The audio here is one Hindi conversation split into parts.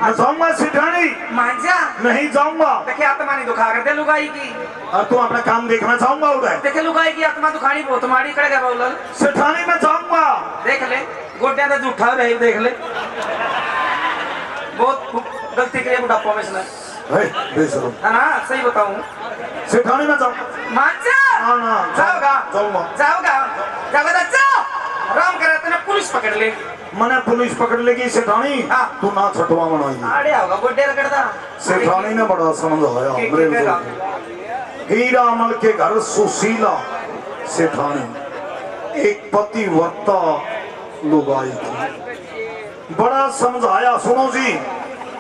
मैं जाऊंगा सेठानी। मांझा नहीं जाऊंगा। देखे आत्मा नहीं दुखा कर दे लुगाई की। और तू अपना काम देखना चाहूंगा उधर। देखे लुगाई की आत्मा दुखानी बहुत माड़ी करेगा बाउलल। सेठानी में जाऊंगा। देख ले गोड्या तो झूठा रही देख ले। बहुत गलती करे बुढ़ापा में इसने। है ना सही बताऊं। सेठानी में जाऊँ। मांझा जाओगा जाऊंगा जाओगा जाओगा जाओ। आराम करे तूने पुलिस पकड़ ले। मैंने पुलिस पकड़ लेगी सेठानी। हाँ। तू ना छटवा मनाई। आड़े होगा गोड्या रगड़दा। सेठानी ने बड़ा समझाया मेरे हीरा अमल के घर सुशीला सेठानी एक पतिव्रता लुगाई थी। बड़ा समझाया। सुनो जी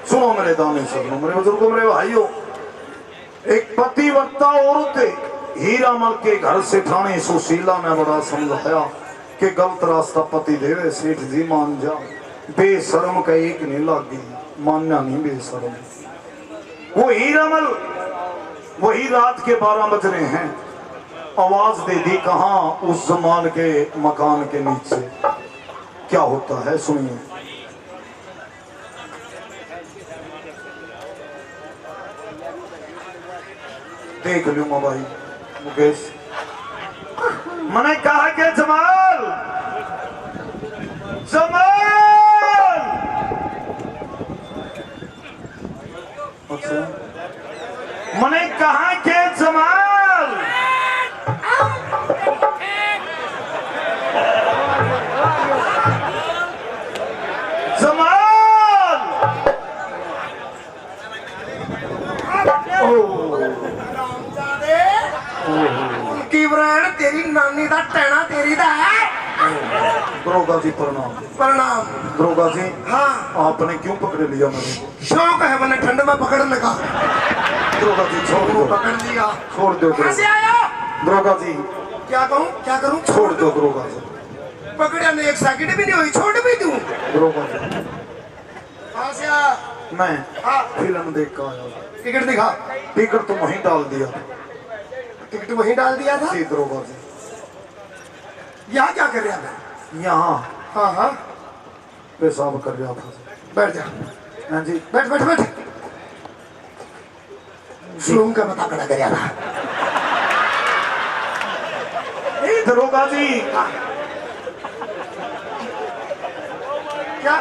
सुनो मेरे दाने सुनो मेरे बुजुर्गों मेरे भाइयों। एक पतिव्रता औरत हीरामल के घर सेठानी सुशीला ने बड़ा समझाया कि गलत रास्ता पति देवे सेठ जी मान जा। बेशर्म का एक नहीं लागी मानना नहीं बेशर्म। वो हीरामल वही रात के 12 बज रहे हैं। आवाज दे दी कहाँ उस जमान के मकान के नीचे। क्या होता है सुनिए। देख लूंगा भाई मुकेश। मैंने कहा कि जमाल जमाल। अच्छा मैंने कहा कि जमाल जमाल। उनकी ब्रांड तेरी नानी दा टैना तेरी दा है। दरोगा जी प्रणाम। प्रणाम। दरोगा जी हाँ आपने क्यों पकड़ लिया मैंने? शौक है मैंने ठंड में पकड़ने का। दरोगा जी छोड़ दो। पकड़ लिया। छोड़ दो कहाँ से आया? दरोगा जी क्या कहूँ क्या करूँ? छोड़ दो दरोगा जी। पकड़ा नहीं एक सेकंड भी नहीं हुई छोड़ भी दूँ। दरोगा जी कहाँ से आया? मैं हाँ फिल्म देख कर आया। टिकट दिखा। टिकट तो वहीं डाल दिया। टिकट वहीं डाल दिया था। जी दरोगा जी। यहाँ क्या कर रहा था? यहाँ हाँ हाँ पेशाब कर रहा था। बैठ जा। हाँ जी बैठ बैठ बैठ। शूम का पता कड़ा कर रहा था। दरोगा जी क्या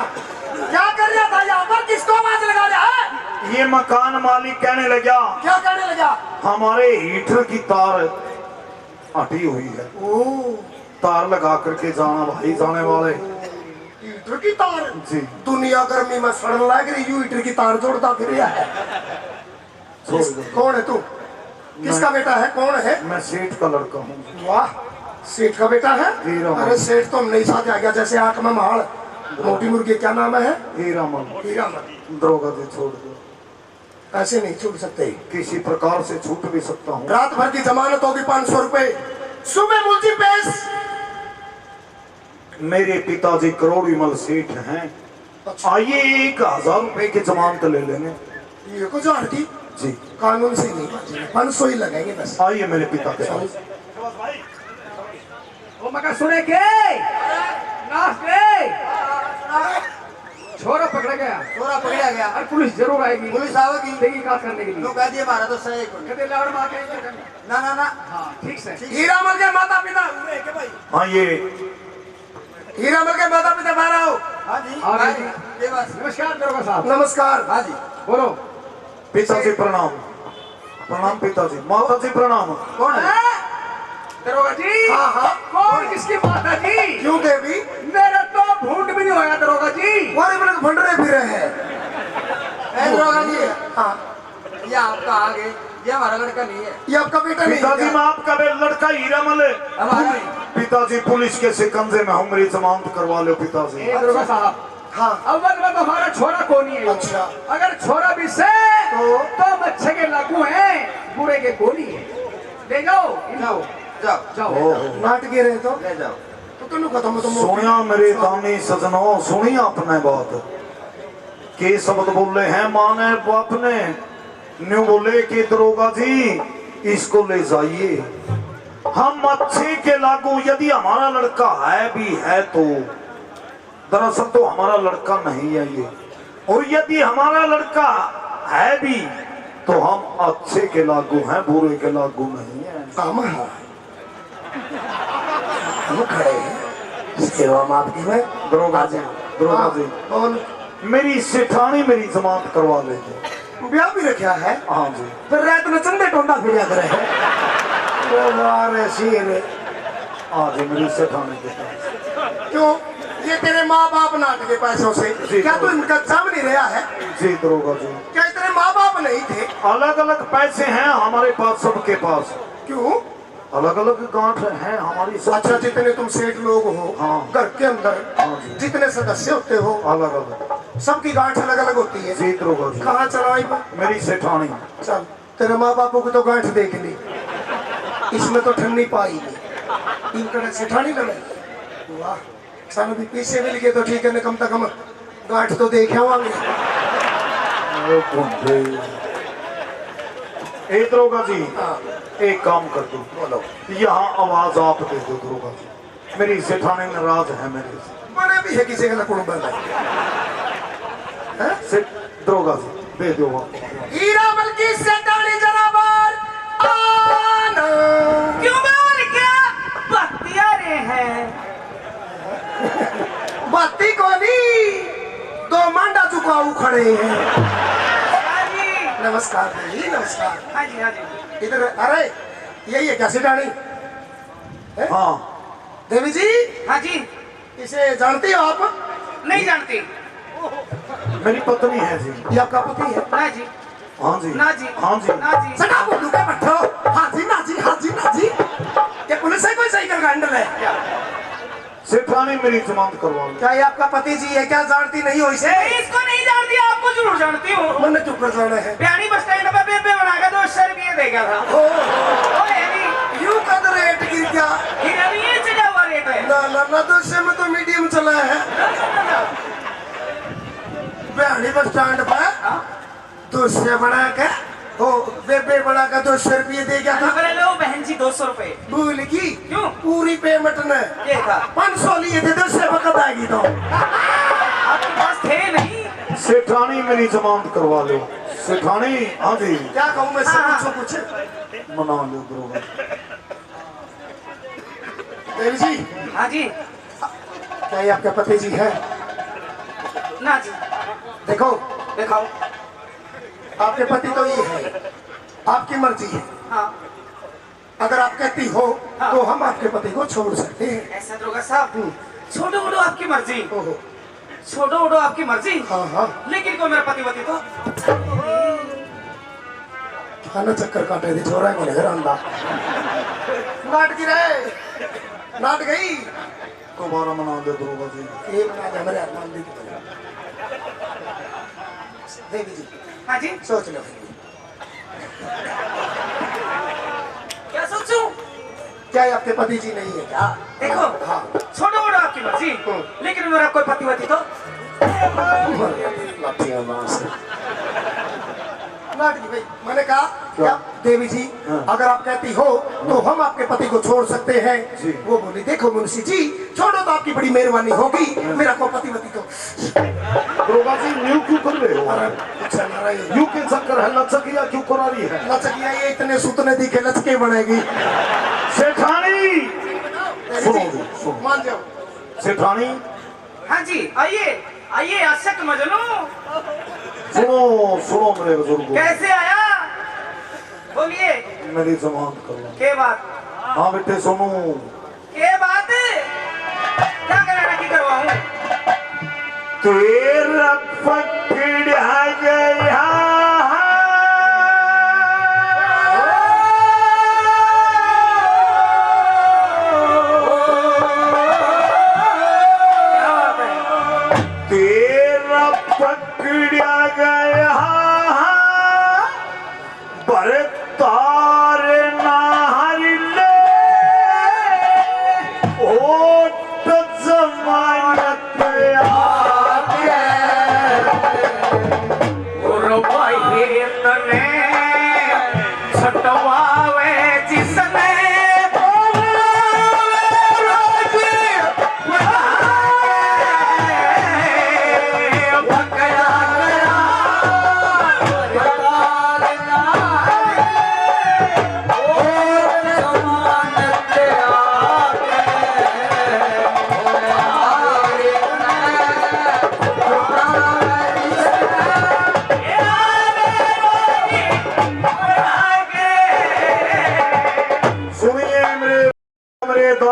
क्या कर रहा था यहाँ पर? किसको आवाज लगा रहा है? ये मकान मालिक कहने लगा क्या कहने लगा? हमारे हीटर की तार हटी हुई है। ओ तार लगा करके जाना भाई जाने वाले। हीटर की तार जी दुनिया गर्मी में सड़न लग रही हीटर की तार जोड़ता फिर रहा है। छोड़ दो। कौन है तू? किसका बेटा है? कौन है? मैं सेठ का लड़का हूँ। वाह सेठ का बेटा है? हीरा। अरे सेठ तो हम नहीं साथ आ गया जैसे आंख में महाल मोटी मुर्गी। क्या नाम है? हीरामल। हीरामल। दरोगा जी छोड़ दो। ऐसे नहीं छूट सकते। किसी प्रकार से छूट भी सकता हूँ। रात भर की जमानत होगी 500 रुपए। सुबह मुल्जी पेश। मेरे पिताजी करोड़ीमल सेठ हैं। आइए 1000 रुपए की जमानत ले लेंगे। ये को जो हटी जी कानून से नहीं बातें 500 ही लगेंगे बस। आइए मेरे पिता के साथ। वो मका सुने के नाच के छोरा पकड़ा गया। छोरा पकड़ा गया और पुलिस जरूर आएगी। पुलिस आवेगी तहकीकात करने के लिए। तो कह दिए मारा तो सही को कहते लाड़ मार के ना ना ना। हाँ ठीक से। हीरामल के माता पिता। हाँ ये हीरामल के माता पिता बाहर आओ। हाँ जी हाँ हाँ जी। ये बस नमस्कार दरोगा साहब। नमस्कार। हाँ जी बोलो। पिताजी प्रणाम। प्रणाम पिताजी। माता जी प्रणाम। कौन है? दरोगा जी। हाँ हाँ कौन किसकी माता जी? क्यों देवी? मेरा तो भूट भी नहीं होया दरोगा जी। वारे बड़े भंडरे फिर रहे हैं। दरोगा जी हाँ ये आपका आगे ये हमारा लड़का नहीं है। ये आपका बेटा नहीं पिताजी है? मैं आपका लड़का हीरामल है। हमारा पिताजी पुलिस के शिकंजे में हूँ। मेरी जमानत करवा लो पिताजी। ए दरोगा साहब हाँ अव्वल में तो हमारा छोरा कौन ही है। अच्छा। अगर छोरा भी से तो अच्छे के लागू है बुरे के कोनी है। ले जाओ जाओ जाओ जाओ। नाटक रहे तो ले जाओ। तो तुम खत्म तो सुनिया मेरे दानी सजनों सुनिए अपने बात के शब्द बोले हैं माँ ने बाप ने न्यू बोले कि दरोगा जी इसको ले जाइए हम अच्छे के लागू। यदि हमारा लड़का है भी है तो दरअसल तो हमारा लड़का नहीं है ये। और यदि हमारा लड़का है भी तो हम अच्छे के लागू हैं, बुरे के लागू नहीं है। हम खड़े हैं, सेवा माफ की मैं दरोगा जी, दरोगा जी, कौन मेरी सेठानी मेरी जमानत करवा लेंगे। ब्याह भी रखा है? हाँ जी। फिर रात में चंदे टोंडा फिर कर रहे हाँ जी, मेरी सेठानी के पास। क्यों? ये तेरे माँ बाप नाट के पैसों से क्या तू इनका जम नहीं रहा है? जी दरोगा जी। क्या तेरे माँ बाप नहीं थे? अलग अलग पैसे हैं हमारे पास, सबके पास। क्यों? अलग अलग गांठ हैं हमारी सब। अच्छा, जितने तुम सेठ लोग हो हाँ। घर के अंदर हाँ जी। जितने सदस्य होते हो अलग अलग, सबकी गांठ अलग अलग होती है। जी दरोगा जी। कहाँ चलाई? मेरी सेठानी। चल, तेरे माँ बापों की तो गांठ देख ली, इसमें तो ठंडी पाई नहीं, इनका सेठानी लगे। वाह, चल अभी पीछे मिल गए तो ठीक है, कम से कम गांठ तो देखे होंगे। ए दरोगा जी, हाँ, एक काम कर दो, बोलो। यहाँ आवाज आप दे दो दरोगा जी। मेरी सेठानी नाराज है मेरे से। बड़े भी है किसी का लकुड़ बन से दरोगा जी दे दो आप। हीरा बल्कि सेठानी जनाबर आना। क्यों बोल क्या बतियारे हैं? बाती को नहीं, दो मंडा चुकाऊ खड़े हैं। हाँ जी, नमस्कार जी, नमस्कार। हाँ जी, हाँ जी। इधर, अरे यही है क्या सेठानी? हाँ देवी जी, हाँ जी, इसे जानती हो आप? नहीं जानती। मेरी पत्नी है जी। ये आपका पति है? ना जी, हाँ जी, ना जी, हाँ जी। ना जी। सका बोलू का बैठो। हाँ जी, ना जी, हाँ जी, ना जी। क्या पुलिस है कोई साइकिल का हैंडल है क्या? सेठानी मेरी जमानत करवा लो। क्या ये आपका पति जी है? क्या जानती नहीं हो इसे? इसको नहीं जानती, आपको जरूर जानती हूँ। मैंने चुप कर जाना है। प्यारी बस स्टैंड पे बेबे बनाकर 200 रुपये दे गया था। यूं कद रेट गिर गया? ये चढ़ा हुआ रेट है। ना ना ना, 200 में तो मीडियम चला है। बिहारी बस स्टैंड पर 200 बना के बेबे बना का 200 रुपये दे गया था। अरे लो बहन जी, 200 रुपए भूल की? क्यों? पूरी पेमेंट ने ये था 500 लिए थे, 200 वक्त आएगी तो। आपके पास थे नहीं? सेठानी मेरी जमानत करवा लो। सेठानी, हाँ जी। क्या कहूँ मैं? हाँ, सब कुछ मना लो दरोगा। देवी जी, हाँ जी, क्या ये आपके पति जी है? ना जी। देखो, दिखाओ। आपके पति तो ये है, आपकी मर्जी है। हाँ, अगर आप कहती हो हाँ। तो हम आपके पति को छोड़ सकते हैं। ऐसा दरोगा साहब, छोड़ो उड़ो आपकी मर्जी, ओहो, छोड़ो उड़ो आपकी मर्जी। हाँ हाँ, लेकिन कोई मेरा पति वती तो खाना चक्कर काटे थे, छोरा को लेकर अंदा नाट की रहे, नाट गई। दोबारा मना दो दरोगा जी। ये बना दे हमारे आत्मान दी की तरह। देवी जी, हाँ जी, सोच लो। क्या सोचूं? क्या ये आपके पति जी नहीं है क्या? देखो, हाँ, छोड़ो उड़ो आपकी मर्जी, लेकिन मेरा कोई पति वती तो लाठियां मार से। नाट की भाई, मैंने कहा क्या देवी जी, अगर आप कहती हो तो हम आपके पति को छोड़ सकते हैं। वो बोली, देखो मुंशी जी, छोड़ो तो आपकी बड़ी मेहरबानी होगी, मेरा को पति वती तो। दरोगा जी न्यू क्यों कर रहे हो? अरे अच्छा ना रही, यू के चक्कर है, लचकिया क्यों करा रही है? लचकिया ये इतने सुतने दिखे लचके बनेगी। सेठानी सुनो, सुनो। मान जाओ। सेठानी हाँ जी, आइए आइए, आशक मजनू सुनो, सुनो मेरे बुजुर्गों। कैसे आया? बोलिए। मेरी जमानत करो। के बात? हाँ बेटे सुनो। के बात? क्या कराना की करवाऊं? तेरा पकड़ा गया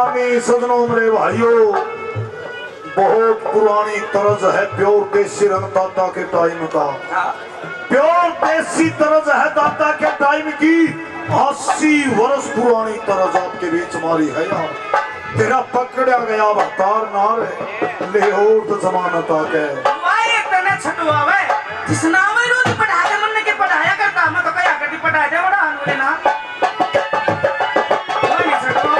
दानी सजनों मेरे भाइयों, बहुत पुरानी तर्ज है प्योर देसी रंग दादा के टाइम का। प्योर देसी तर्ज है दादा के टाइम की, 80 वर्ष पुरानी तरज आपके बीच मारी है यार। तेरा पकड़ा गया भतार नार ले ओट जमानत आ गए मारे तने छटवा वे जिस नाम है रोज पढ़ा के मन के पढ़ाया करता मैं तो कया करती पढ़ा दे बड़ा अनूले ना मारे छटवा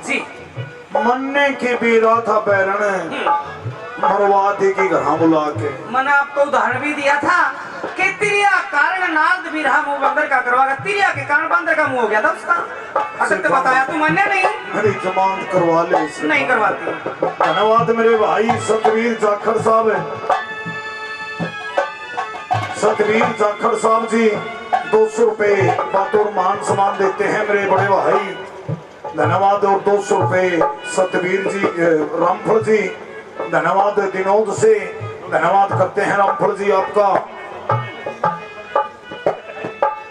जी मन्ने की बीरा था बैरण मरवा दी की घर बुला के। मैंने आपको उदाहरण भी दिया था कि तिरिया कारण नारद भी रहा मुंह बंदर का करवागा, तिरिया के कारण बंदर का मुंह हो गया था उसका। असल तो बताया तू मन्ने नहीं, मेरी जमानत करवा ले इसे। नहीं करवाती। धन्यवाद मेरे भाई सतवीर जाखड़ साहब, सतवीर जाखड़ साहब जी 200 रुपए बतौर मान सम्मान देते हैं मेरे बड़े भाई, धन्यवाद। और 200 रुपए सतवीर जी रामफल जी, धन्यवाद। दिनोद से धन्यवाद करते हैं रामफल जी आपका।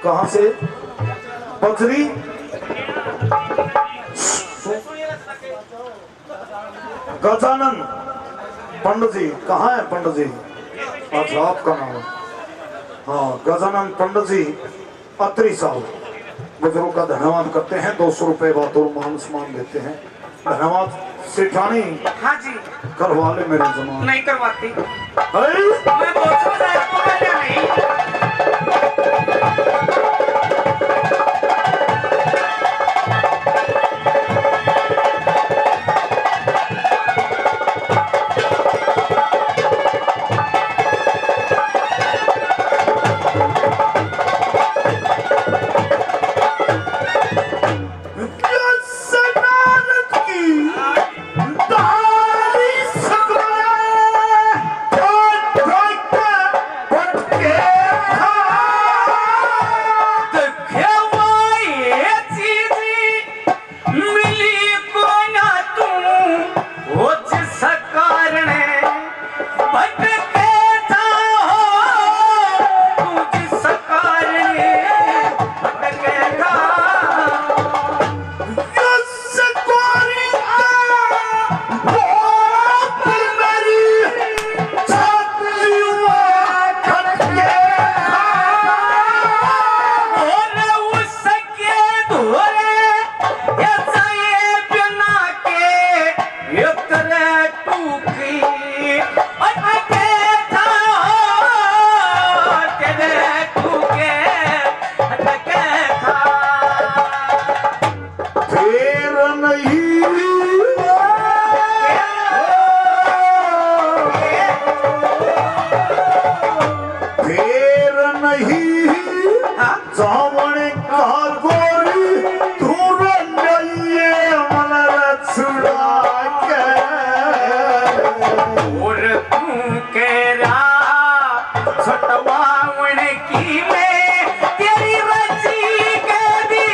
कहां से? बजरी गजानन पंडित जी, कहाँ है पंडित जी? अच्छा आपका नाम है, हाँ गजानन पंडित जी अत्री साहब, बुजुर्गों का धन्यवाद करते हैं। 200 रुपए बतौर मान सम्मान देते हैं, धन्यवाद। सेठानी हाँ जी करवा ले मेरे जमान। नहीं करवाती, अरे मैं बहुत समझाया तो मैं नहीं। हाँ? जावण का गोरी तू रंगइए मन छुड़ा के और तू कह रहा छटवावण की मैं तेरी रची के दी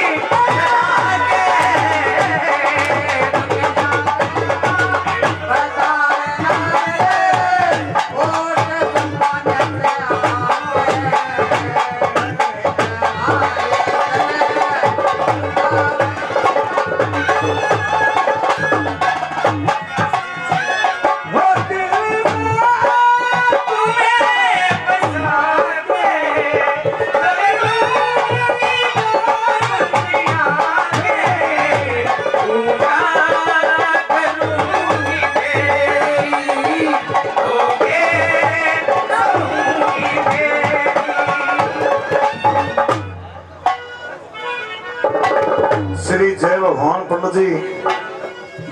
श्री जय भगवान पंडित जी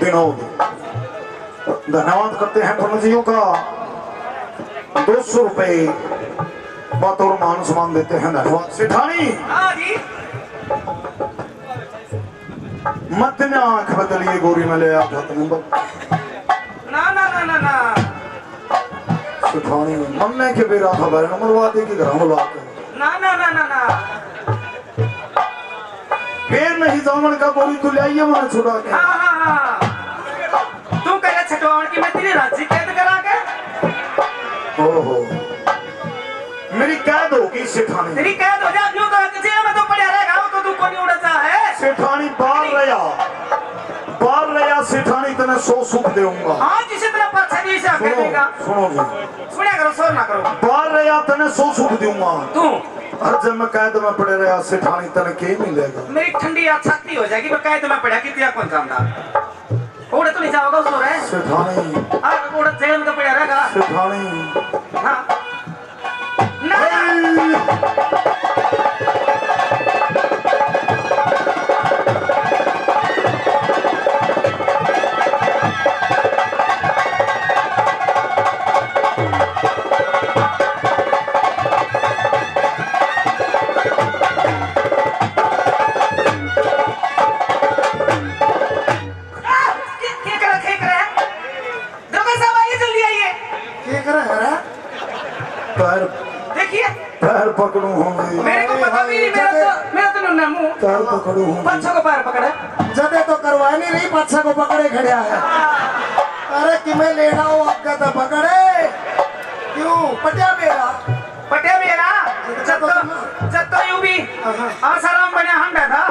विनोद धन्यवाद करते हैं पंडित जियों का 200 रुपए बतौर मान सम्मान देते हैं धन्यवाद सेठानी हाँ जी मत में आंख बदलिए गोरी में ले आता नंबर ना ना ना ना ना सेठानी मम्मे के बेरा था बारे नंबर वादे की घर में बात है ना ना ना ना ना फिर नहीं जामन का गोरी तू ले आइए मैंने छुड़ा के हाँ हाँ हाँ तू कह रहा छटवावण की मैं तेरी राजी कैद करा के ओहो मेरी कैद होगी सेठानी तेरी कैद हो जा यूं तो जेल में तो पड़ा रहेगा वो तो तू को नहीं उड़ता है सेठानी बाहर रहा सेठानी तने 100 सुख देऊंगा हाँ जिसे तेरा पाछा नहीं से आके देगा सुनो जी सुनिया करो शोर ना करो बाहर रहा तने 100 सुख दूंगा तू हर जब मैं कैद में पड़े रहा सेठानी तने के मिलेगा मेरी ठंडी छाती हो जाएगी मैं कैद में पड़ा कि तेरा कौन जानता उड़े तो नहीं जाओगा उसको रे सेठानी हाँ उड़े जेल में तो पड़ा रहेगा सेठानी हाँ ना पैर देखिए पैर पकड़ू होंगे मेरे को पता भी नहीं मेरा तो नन्ना मुंह पैर पकड़ू होंगे बच्चों को पैर पकड़े जदे तो करवा नहीं रही पाछा को पकड़े खड़िया है अरे कि मैं ले रहा हूँ आपका तो पकड़े क्यों पटिया मेरा जब तो यूं भी आसाराम बने हम बैठा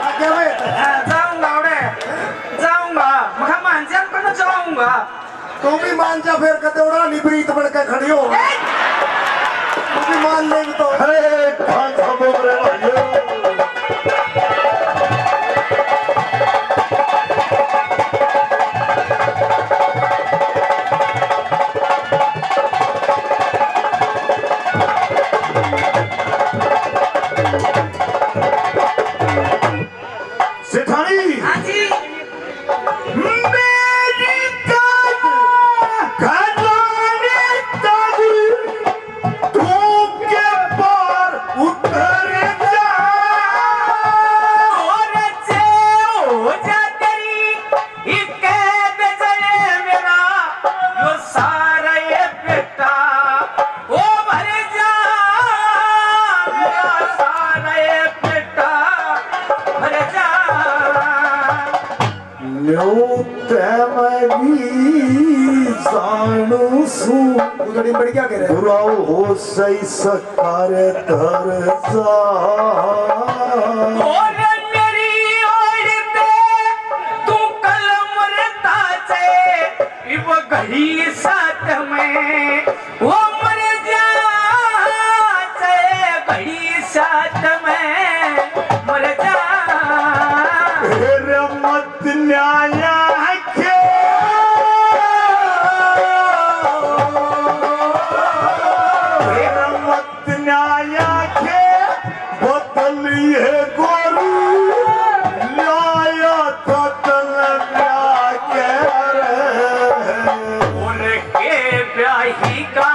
आगे में जाऊंगा उड़े जाऊंगा मैं मांझा करना जाऊंगा तू भी मान जा फिर कतौड़ा निबरीत बन के खड़ी हो तू भी मान ले तो अरे खान साहब रे भाइयों सेठानी हाँ जी उधड़ी बढ़ क्या कह रहे बुराओ हो सही सकार धर जा और मेरी ओर पे तू कलम रता से वो घड़ी साथ में वो मर जा से घड़ी साथ में मर जा मत न्याया का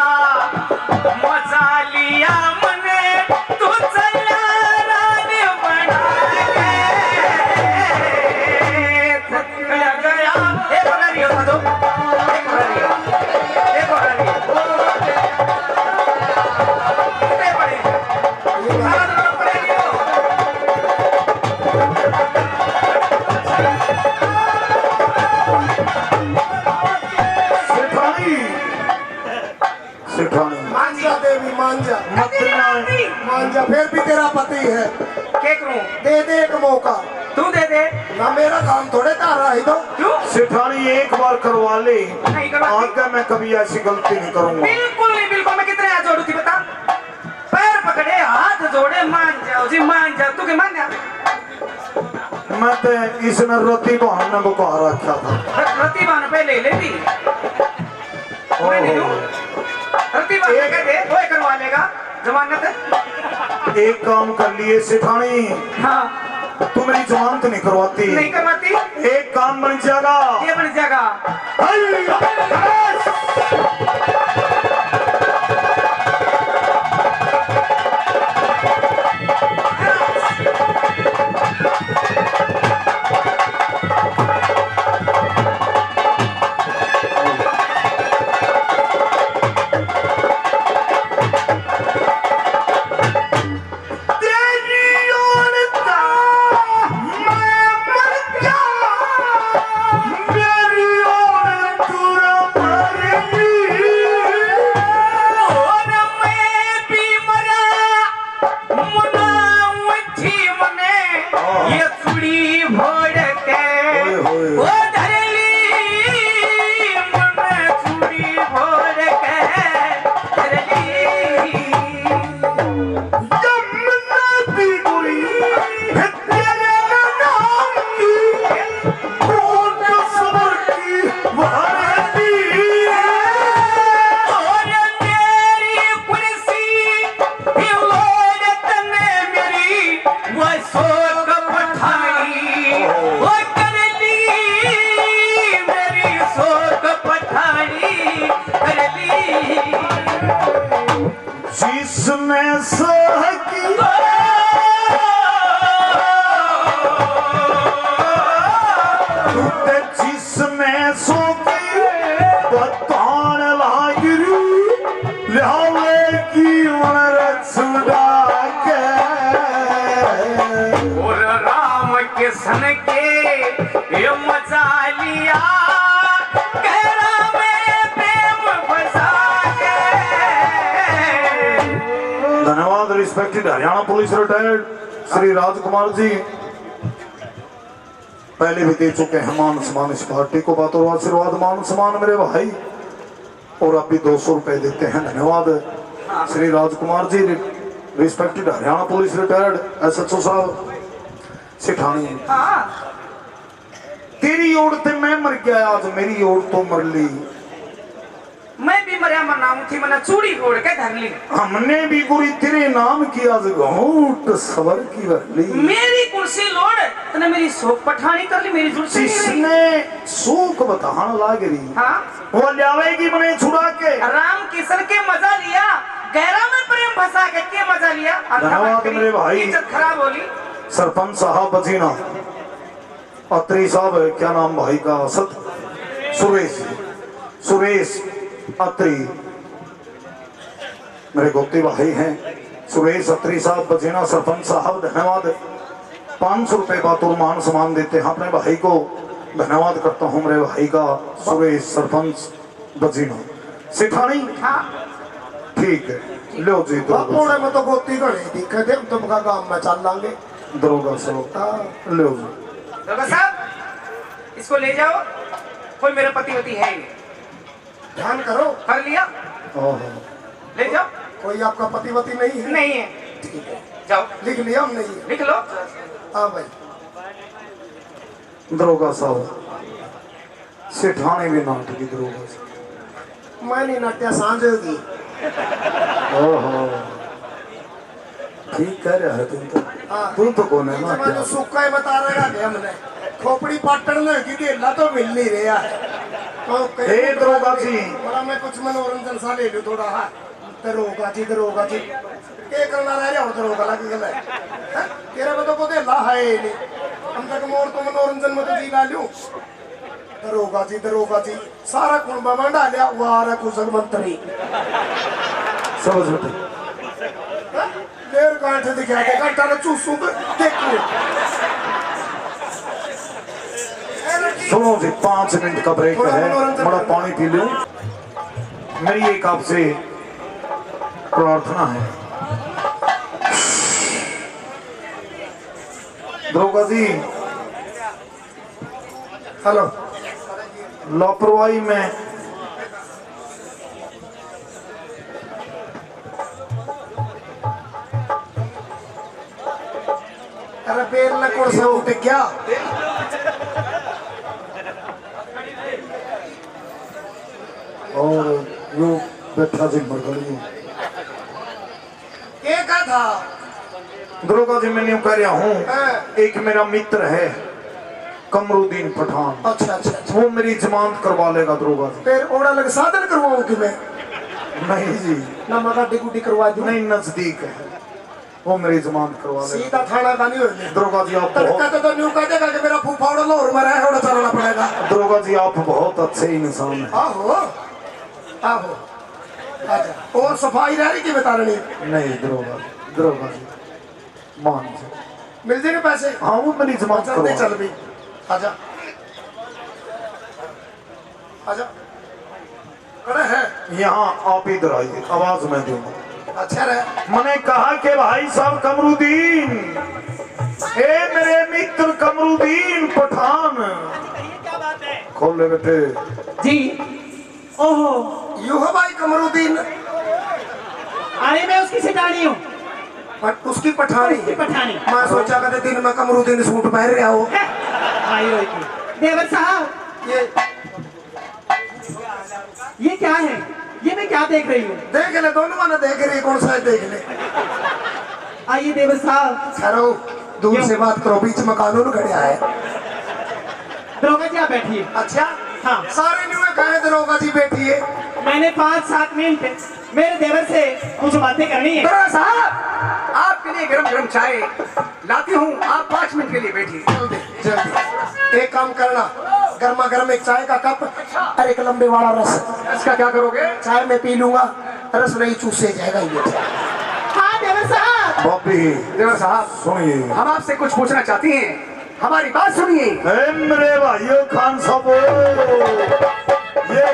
मजा लिया मान जा, फिर भी तेरा पति है। के करूं? दे दे एक मौका। तू दे दे ना, मेरा काम थोड़े कर रहा है तो। क्यों? सेठानी एक बार करवा ले, नहीं करवाती। आगे मैं कभी ऐसी गलती नहीं करूंगा। बिल्कुल नहीं, बिल्कुल। मैं कितने हाथ जोड़ू थी बता? पैर पकड़े, हाथ जोड़े, मान जाओ जी, मान जाओ। तू के मान जा? मैं तो इसने रति बहन ने बुखार रखा था। रति बहन पे ले लेती, मैं नहीं दूं। रति बहन कह दे, वो करवा लेगा जमानत है। एक काम कर लिए सेठानी, हाँ, तू मेरी जमानत नहीं करवाती। नहीं करवाती। एक काम बन जाएगा। ये बन जाएगा। जिसने सह की जिसने सो की बतान लागिरी लिहावे की रचना के और राम किसन के ये मजा लिया, कहरा में प्रेम फंसा के। धन्यवाद respected Haryana police retired Shri Rajkumar ji, पहले भी दे चुके हैं मान सम्मान इस पार्टी को, बातों आशीर्वाद मान सम्मान मेरे भाई, और अब भी 200 रुपए देते हैं। धन्यवाद Shri Rajkumar ji, respected Haryana police retired SHO साहब। सेठानी हाँ, तेरी ओर ते मैं मर गया, आज मेरी ओर तो मर ली। मैं भी मरिया मनाऊं थी, मैंने चूड़ी फोड़ के धर ली। हमने भी गुरी तेरे नाम की आज घूट सबर की रली। मेरी कुर्सी लोड तने मेरी शोक पठानी कर ली, मेरी जुर्सी नहीं रही। जिसने शोक बतान लाग रही, हाँ, वो लावेगी मने छुड़ा के। राम किशन के मजा लिया, गहरा में प्रेम फंसा के मजा लिया। धन्यवाद मेरे भाई। इज्जत खराब होली। सरपंच साहब बजीना, अत्री साहब क्या नाम भाई का? सुरेश अत्री मेरे गोती भाई हैं। सुरेश अत्री साहब बजीना, सरपंच साहब धन्यवाद। 500 रुपए बातुर मान सम्मान देते हैं अपने भाई को। धन्यवाद करता हूँ मेरे भाई का, सुरेश सरपंच बजीना। सेठानी हाँ, ठीक है, लो जी बापोड़े में तो गोती घड़ी दिक्कत है, तुमका काम में चल लांगे। दरोगा साहब लो जी। दरोगा साहब, इसको ले जाओ, कोई मेरा पति वती है ही नहीं। ध्यान करो। कर लिया, ओहो, ले जाओ। कोई आपका पतिवती नहीं है? नहीं है, ठीक है, जाओ लिख लिया हम। नहीं है, लिख लो। हाँ भाई। दरोगा साहब, सेठानी भी नाट की दरोगा साहब। मैं नहीं नाट्या सांझ होगी। ओहो, ठीक कह रहा है तुम तो। हाँ। तू तो कौन है ना? जो सूखा ही बता रहेगा कि हमने खोपड़ी पाटन में की देला तो मिल नहीं रहा है। तो ए दरोगा जी, बड़ा मैं कुछ मनोरंजन सा ले लूं थोड़ा। हाँ, दरोगा जी के करना रह जाओ, दरोगा लगी गल है। तेरे में तो को देला है ही नहीं, हम तक मोर तो मनोरंजन में तो जी ला लूं। दरोगा जी सारा कुंबा में डालिया, वारा कुशल मंत्री समझ बेटे। देर कांठे दिखा के कांटा ना चूसू देखो। सुनो जी, 5 मिनट का ब्रेक है, बड़ा पानी पी लो। मेरी एक आपसे प्रार्थना है, दरोगा जी हेलो लापरवाही में अरे बेल न कौन सा उठे क्या और यो बैठा जी मरगड़ी क्या था दरोगा जी मैं यूं कह रहा हूँ हाँ। एक मेरा मित्र है कमरुद्दीन पठान, अच्छा अच्छा अच्छा वो मेरी जमानत करवा लेगा दरोगा जी। फिर ओड़ा लग साधन करवाऊं कि मैं नहीं जी ना मगा डिगुडी करवा दूं नहीं, नजदीक है, वो मेरी जमानत करवा लेगा। सीधा थाना का नहीं होने दरोगा जी आप तड़का बहुत तो न्यू कह देगा कि मेरा फूफा उड़ा लाहौर में रहा है उड़ा चलाना पड़ेगा दरोगा जी आप बहुत अच्छे इंसान हैं। आहो आहो अच्छा और सफाई रह रही की बता रही नहीं दरोगा जी मान जी मिल जाएंगे पैसे हाँ वो मेरी जमानत जल्दी करवा चल भी आजा आजा खड़े है यहाँ आप इधर आइए, आवाज मैं दूंगा। अच्छा रहे मैंने कहा कि भाई साहब कमरुद्दीन, ए मेरे मित्र कमरुद्दीन पठान, खोल ले बेटे। जी ओहो यू हो भाई कमरुद्दीन अरे मैं उसकी सिटानी हूँ उसकी पठानी उसकी पठानी मैं सोचा कहते दिन में कमरुद्दीन सूट पहन रहा हो भाई रोई की। देवर साहब ये क्या है, ये मैं क्या देख रही हूँ। देख ले दोनों माना देख रही कौन सा है देख ले आइए देवर साहब ठहरो दूर से बात करो बीच में कानून घड़िया है दरोगा जी आप बैठिए। अच्छा हाँ। सारे न्यू कहे दरोगा जी बैठिए मैंने 5-7 मिनट मेरे देवर से कुछ बातें करनी है। दरोगा साहब आपके लिए गरम गरम चाय लाती हूँ, आप 5 मिनट के लिए बैठिए। जल्दी जल्दी एक काम करना गर्मा गर्म एक चाय का कप और एक लंबे वाला रस इसका क्या करोगे? चाय में पी लूंगा रस नहीं चूसे जाएगा ये हाँ देवर साहब। बॉबी देवर साहब सुनिए, हम आपसे कुछ पूछना चाहती हैं, हमारी बात सुनिए। ए मेरे भाइयों खान साहब, ये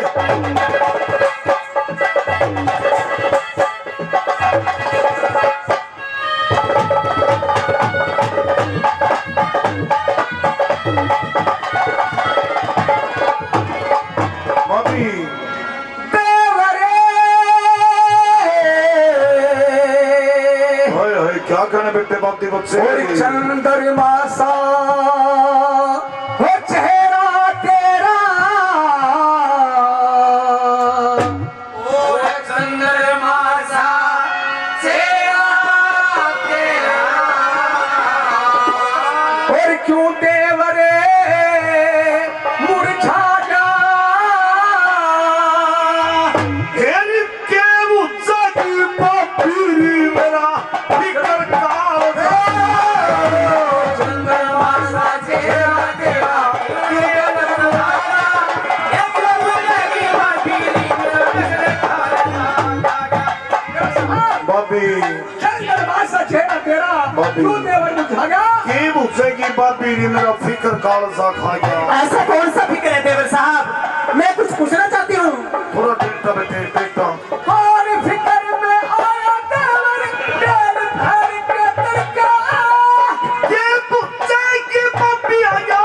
बॉबी होए होए क्या कहने बेटे बाप दी बच्चे चंद्रमासा हो चेहरा तेरा, ओ चंद्रमासा चेहरा तेरा, और क्यों देवरे मुरझा जा, हेर के मुझसे की बापी मेरा फिकर चंद्रमासा चेहरा तेरा, बाबी चंद्रमासा चेहरा तेरा, बाबी। क्यों देवर मुरझा गया? की मुझसे की बापी मेरा फिकर कालसा खा गया। ऐसा कौन सा फिक्र है देवर साहब, मैं कुछ पूछना चाहती हूँ। थोड़ा टेकता बेटे टेकता। और फिकर में आया देवर तेल भर के तड़का, ये मुझसे की बापी आ गया,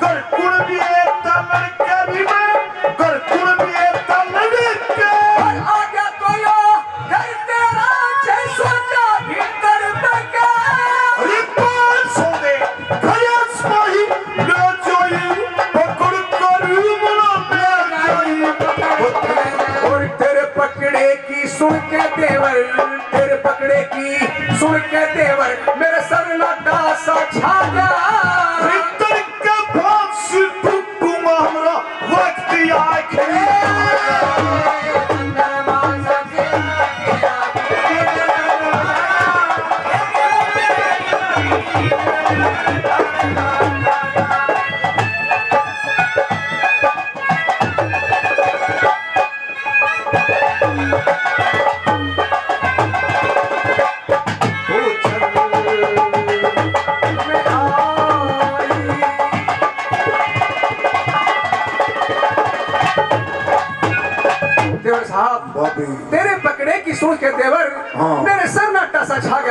कर कुड़ भी तलड़ के भी मैं, कर कुड़ भी तलड़ के। और आ गया तो यो घर तेरा जैसो जा भीतर तका, अरे 500 दे, खयास माही ले जोई, पकड़ कर मुला ले जोई। और तेरे पकड़े की सुन के देवर, तेरे पकड़े की सुन के देवर मेरे सर लटा सा छा गया। भीतर के फांस टूटूंगा हमरा वक्त आखिरी।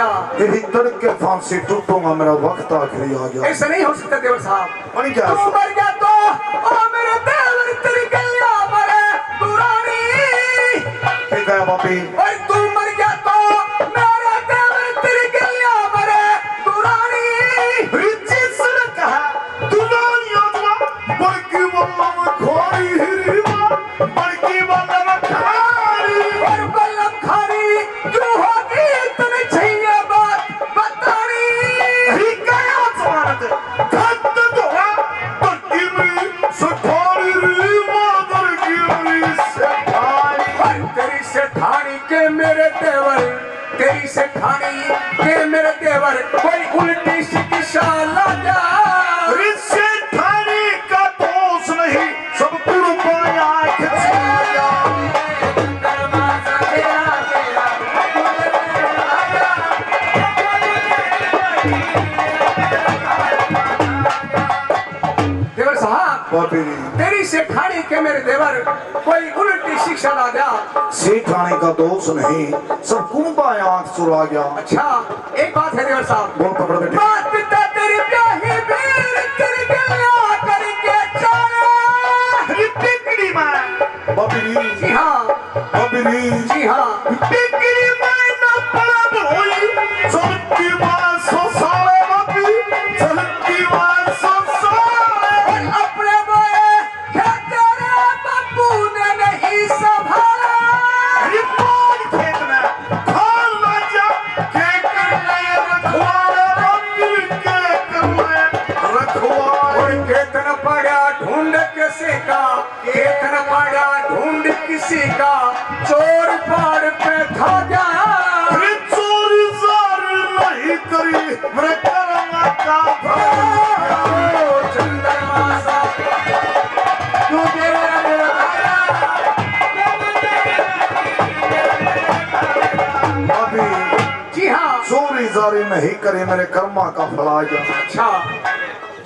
गया। यही तड़के फांसी टूटूंगा, मेरा वक्त आखिरी आ गया। ऐसा नहीं हो सकता देवर साहब। और क्या तू मर गया तो ओ मेरे देवर तेरी गलियां मरे तू रानी। क्या कहा बापी? और तू मर गया तो मेरे देवर तेरी गलियां मरे तू रानी। जिसने कहा दुलानिया दुआ बड़की बल्लम खोरी हिरीवा बड़की बल्लम खारी और बल्लम खारी क्यों होगी तुम्हें चाहिए बात बतानी। ही गया जमानत खत दोहा बड़की में सठारी रीवा बड़की में सठारी। और तेरी सेठानी के मेरे देवर तेरी सेठानी के मेरे देवर कोई उल्टी शिक्षा लगा। रिश्ते थाने का दोष नहीं, सब कुर्बानियां खिंचाया। देवर साहब बापी तेरी सेठानी के मेरे देवर कोई उल्टी शिक्षा ला गया। सेठाने का दोष नहीं, सब कुर्बानियां आंख चुरा गया। अच्छा एक बात है देवर साहब। बोल पकड़ बेटे। बात पिता तेरी ब्याही बीर तेरी गलियां करके चले। टिकड़ी में बापी जी हाँ बापी जी हाँ। टिकड़ी में न पड़ा होई सबकी बात सो साले बापी सबकी बात सो साले। और अपने बोए क्या तेरे बापू ने नहीं संभाला। रिपोर्ट खेत में खान ना जा के कर ले रखवाले बापी के कर ले रखवाले। और केतन पड़ा ढूंढ किसी का केतन पड़ा ढूंढ किसी का चोर पाड़ पे था गया। अरे चोरी जार नहीं करी मेरे करना का ओ चंद्रमा सा तू तेरा मेरा अभी जी हाँ। चोरी जारी नहीं करी मेरे कर्मा का फल आ गया। अच्छा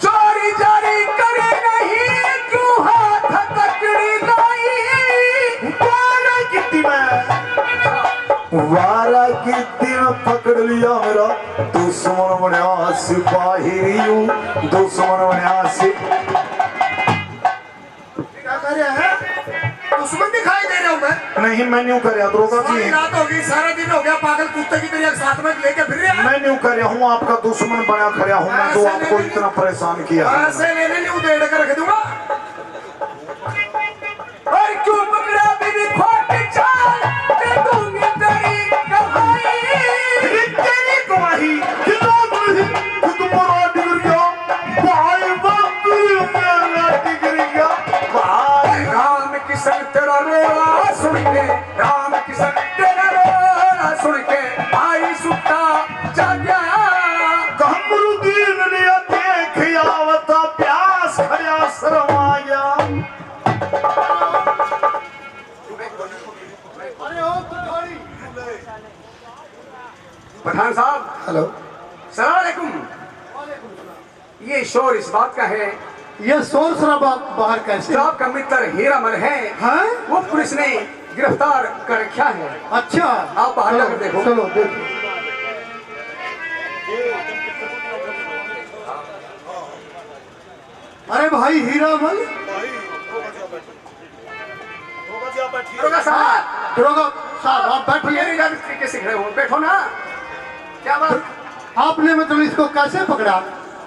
चोरी जारी करे नहीं क्यों हाथ तकड़ी लाई। वारा कितनी में पकड़ लिया मेरा दुश्मन बनया सिपाही रियू दुश्मन बनया क्या कर रहे हैं? दुश्मन दिखाई दे रहा हूँ मैं। नहीं मैं न्यू कर दरोगा सारी जी, रात हो गई, सारा दिन हो गया, पागल कुत्ते की तरह साथ में लेके फिर रहे हैं। मैं न्यू कर रहा हूँ, आपका दुश्मन बना खड़ा हूँ मैं, जो आपको इतना परेशान किया है। ऐसे लेने न्यू दे कर रख दूंगा। और क्यों पकड़ा बिन खोट चाल दे दूंगी तेरी गवाही। तेरी गवाही खिलाफ नहीं कि तुम्हारा डिगर गया भाई बापू मेरा डिगर गया भाई। राम किशन तेरा रोला सुन के राम किशन तेरा रोला सुन के आई सुता जाग्या। कमरुद्दीन ने देख आवता प्यास खड़ा शर्माया। पठान साहब हेलो, सलाम अलैकुम। ये शोर इस बात का है ये शोर शराबा बाहर कैसे? जो आपका मित्र हीरामल है हाँ? वो पुलिस ने गिरफ्तार कर रखा है। अच्छा आप बाहर जाकर देखो। चलो देखो। अरे भाई हीरामल, दरोगा साहब दरोगा साहब आप बैठिए। ये इस तरीके से खड़े हो, बैठो ना। क्या बात? आपने मतलब इसको कैसे पकड़ा,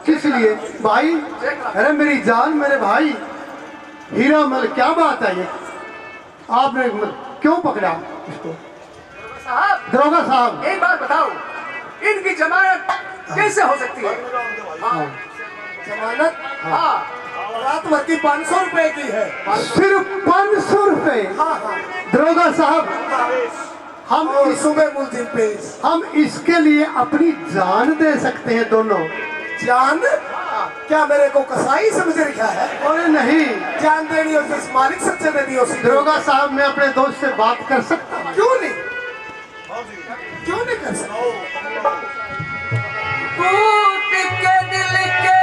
किस लिए भाई? अरे मेरी जान, मेरे भाई हीरामल, क्या बात है ये? आपने क्यों पकड़ा इसको? साहब दरोगा साहब एक बात बताओ, इनकी जमानत कैसे हो सकती है? हाँ जमानत हाँ रात भर की 500 रुपए की है। सिर्फ 500 रुपए? दरोगा साहब हम सुबह मुल्जिम पेश, हम इसके लिए अपनी जान दे सकते हैं दोनों। जान? क्या मेरे को कसाई समझ रखा है? अरे नहीं, जान देनी हो तो मालिक सच्चे देनी हो। दरोगा साहब मैं अपने दोस्त से बात कर सकता हूँ? क्यों नहीं, क्यों नहीं कर सकता? टूट के दिल के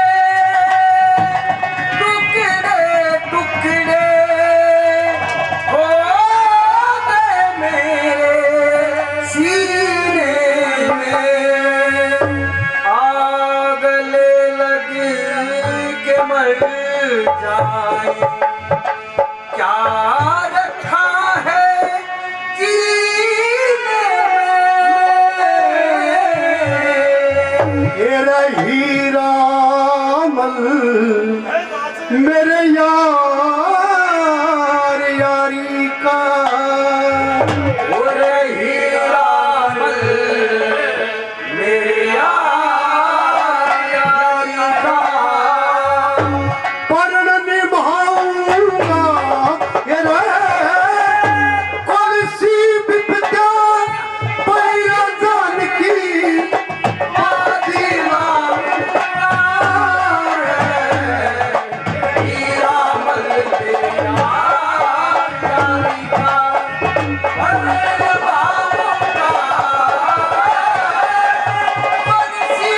टुकड़े टुकड़े हो गए मेरे सीने में। जाए क्या रखा है जीने में। तेरा हीरा मल मेरे यार यारी का, और हीरा मल मेरे यार यारी का। परण निभाऊंगा ये रे कौन सी विपदा पैया जान की बाजीला। हीरा मल मेरे यार यारी का। अरे बाबा बरसी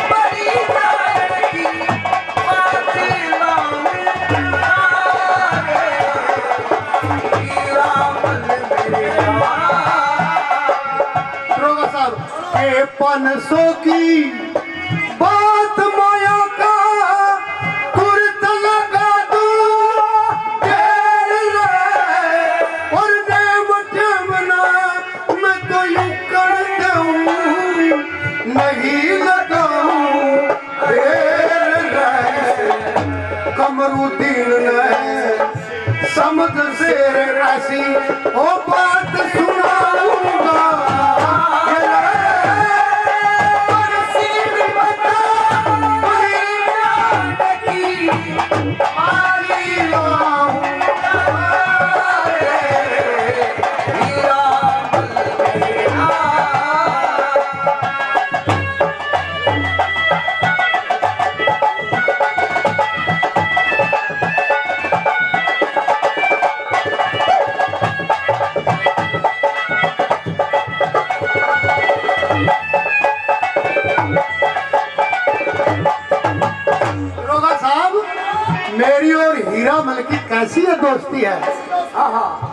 बड़ी जान की बाजीला। हीरा मल मेरे दरोगा साहब ये 500 की बात माया का तुरंत लगा दो देर रे, और नेमत मना मैं तो यूं कर दूं नहीं लगाऊं देर रे। कमरुद्दीन ने समझ शेर ऐसी ओ बात सुनाऊंगा। दरोगा साहब मेरी और हीरा मल की कैसी है दोस्ती है,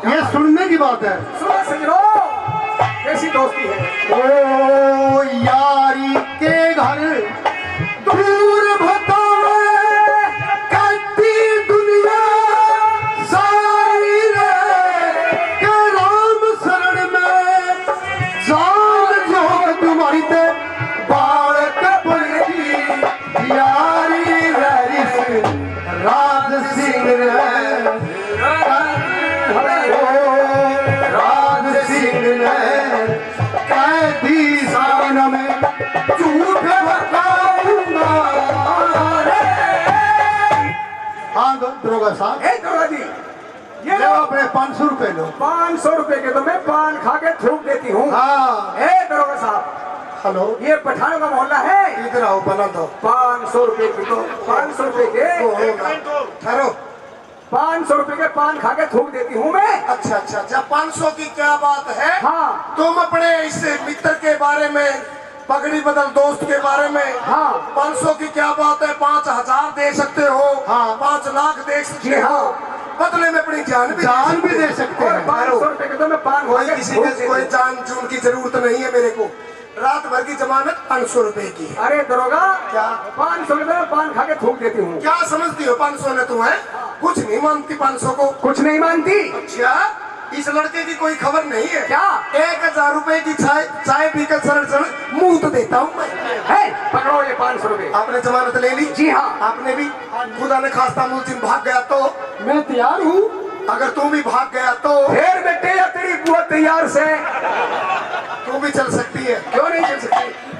ये सुनने की बात है। सुनो सजनो कैसी दोस्ती है। ओ यारी के घर दूर भतावे कहती दुनिया सारी रे, के राम शरण में जान जो तुम्हारी ते बाल कपड़ी यारी रईस राज सिंह रे। राज सिंह ने कैदी शान में झूठ बताऊंगा। हाँ दरोगा साहब ए दरोगा जी ये लो अपने 500 रुपए लो। 500 रुपए के तो मैं पान खा के थूक देती हूँ। हाँ ए दरोगा साहब हेलो ये पठानों का मोहल्ला है। इधर आओ बना दो। 500 रुपए की तो 500 रुपए के ठहरो 500 रुपए के पान खा के थूक देती हूँ मैं। अच्छा अच्छा अच्छा 500 की क्या बात है। हाँ तुम अपने इस मित्र के बारे में पगड़ी बदल दोस्त के बारे में हाँ 500 की क्या बात है, 5000 दे सकते हो। हाँ 5 लाख दे सकते जी हो। हाँ बदले में अपनी जान भी दे सकते और हैं। 500 रुपए के तो मैं पान खा कोई के किसी थूक के देती कोई हूँ। जान जून की जरूरत नहीं है मेरे को। रात भर की जमानत 500 रुपए की है। अरे दरोगा क्या? 500 रुपए में पान खा के थूक देती हूँ। क्या समझती हो 500 ने तुम्हें? कुछ नहीं मानती 500 को। कुछ नहीं मानती। अच्छा इस लड़के की कोई खबर नहीं है क्या? 1000 रुपए की चाय पीकर सरल सरल मुंह तो देता हूँ मैं। है पकड़ो ये 500 रुपए। आपने जमानत ले ली? जी हाँ। आपने भी? खुदा ने खास्ता मुलजिम भाग गया तो? मैं तैयार हूँ। अगर तू भी भाग गया तो? फिर बेटे या तेरी बुआ तैयार से तू भी चल सकती है। क्यों नहीं चल सकती।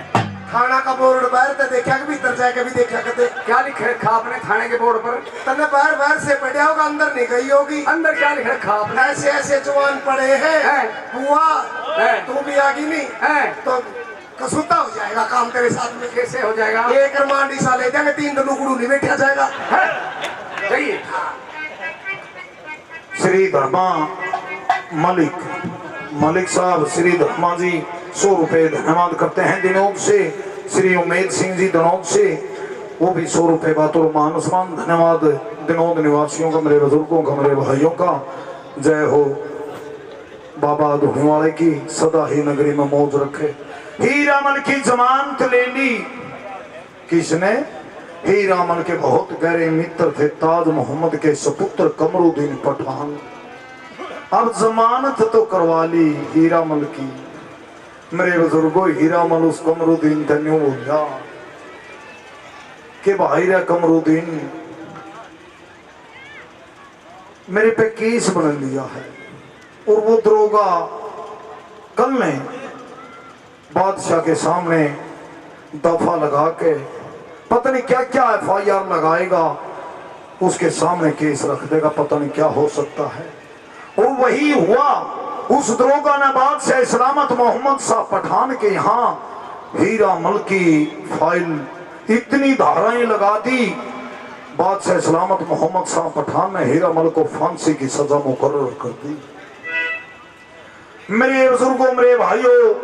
थाना का बोर्ड बाहर ते देखा कि भीतर जाके भी देखा करते। क्या लिख रखा आपने थाने के बोर्ड पर? तने बाहर बाहर से पढ़ा होगा, अंदर नहीं गई होगी। अंदर क्या लिख रखा आपने? ऐसे ऐसे जवान पड़े हैं हैं। बुआ हैं। तू भी आगी नहीं हैं। तो कसूता हो जाएगा काम तेरे साथ में। कैसे हो जाएगा? एक रमांडी सा ले जाएंगे, 3 दिन उगड़ू नहीं बैठा जाएगा। है? चाहिए श्री धर्मा मलिक साहब श्री धर्मा जी 100 रुपए धन्यवाद करते हैं दिनोद से। श्री उमेद सिंह जी दिनोद से वो भी 100 रुपए बातों मान सम्मान धन्यवाद दिनोद निवासियों का, मेरे बुजुर्गों का, मेरे भाइयों का। जय हो बाबा धोने वाले की, सदा ही नगरी में मौज रखे। हीरा मन की जमानत ले ली किसने? हीरा मल के बहुत गहरे मित्र थे ताज मोहम्मद के सपुत्र कमरुद्दीन पठान। अब जमानत तो करवा ली हीरा मल की। मेरे बुजुर्गों, हीरा मल उस कमरुद्दीन ने न्यू बोला कि भाई रे कमरुद्दीन, मेरे पे केस बना लिया है और वो दरोगा कल ने बादशाह के सामने दफा लगा के पता नहीं क्या क्या FIR लगाएगा, उसके सामने केस रख देगा, पता नहीं क्या हो सकता है। और वही हुआ। उस दरोगा ने बादशाह सलामत मोहम्मद साहब पठान के यहाँ हीरा मल की फाइल इतनी धाराएं लगा दी, बादशाह सलामत मोहम्मद साहब पठान ने हीरा मल को फांसी की सजा मुकर्रर कर दी। मेरे बुजुर्गों, मेरे भाइयों,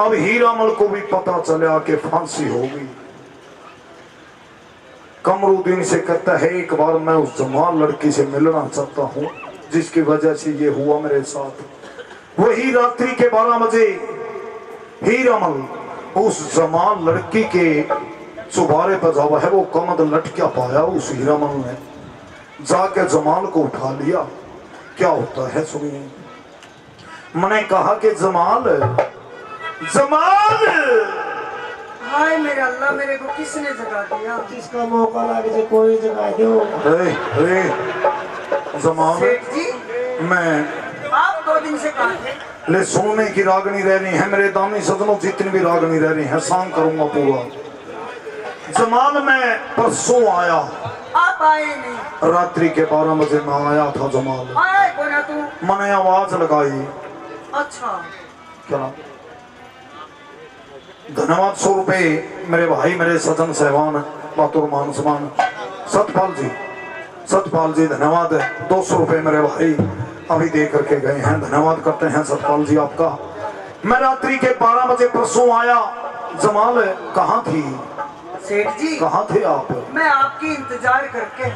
अब हीरा मल को भी पता चला कि फांसी होगी। कमरुद्दीन से कहता है एक बार मैं उस जमाल लड़की से मिलना चाहता हूं जिसकी वजह से ये हुआ मेरे साथ। वही रात्रि के 12 बजे हीरा मल उस जमाल लड़की के चुबारे पर जावा है, वो कमद लटका पाया। उस हीरा मल ने जाके जमाल को उठा लिया। क्या होता है सुनिए। मैंने कहा कि जमाल, जमाल, हाय मेरे अल्लाह, मेरे को किसने जगा दिया? किसका मौका लगे कोई जगह दो। जमाल, सेठ जी, मैं आप 2 दिन से कहाँ थे? ले सोने की रागनी रह रही है मेरे दानी सदनों, जितनी भी रागनी रह रही है सांग करूंगा पूरा। जमाल, मैं परसों आया, आप आए नहीं। रात्रि के 12 बजे मैं आया था जमाल। आए को ना तू। मैंने आवाज लगाई। अच्छा, क्या धन्यवाद 100 रुपए मेरे भाई, मेरे सजन सहवान बातुर मान समान सतपाल जी धन्यवाद। 200 रुपए मेरे भाई अभी दे करके गए हैं, धन्यवाद करते हैं सतपाल जी आपका। मैं रात्रि के 12 बजे परसों आया। जमाल कहाँ थी? सेठ जी, कहाँ थे आप? मैं आपकी इंतजार करके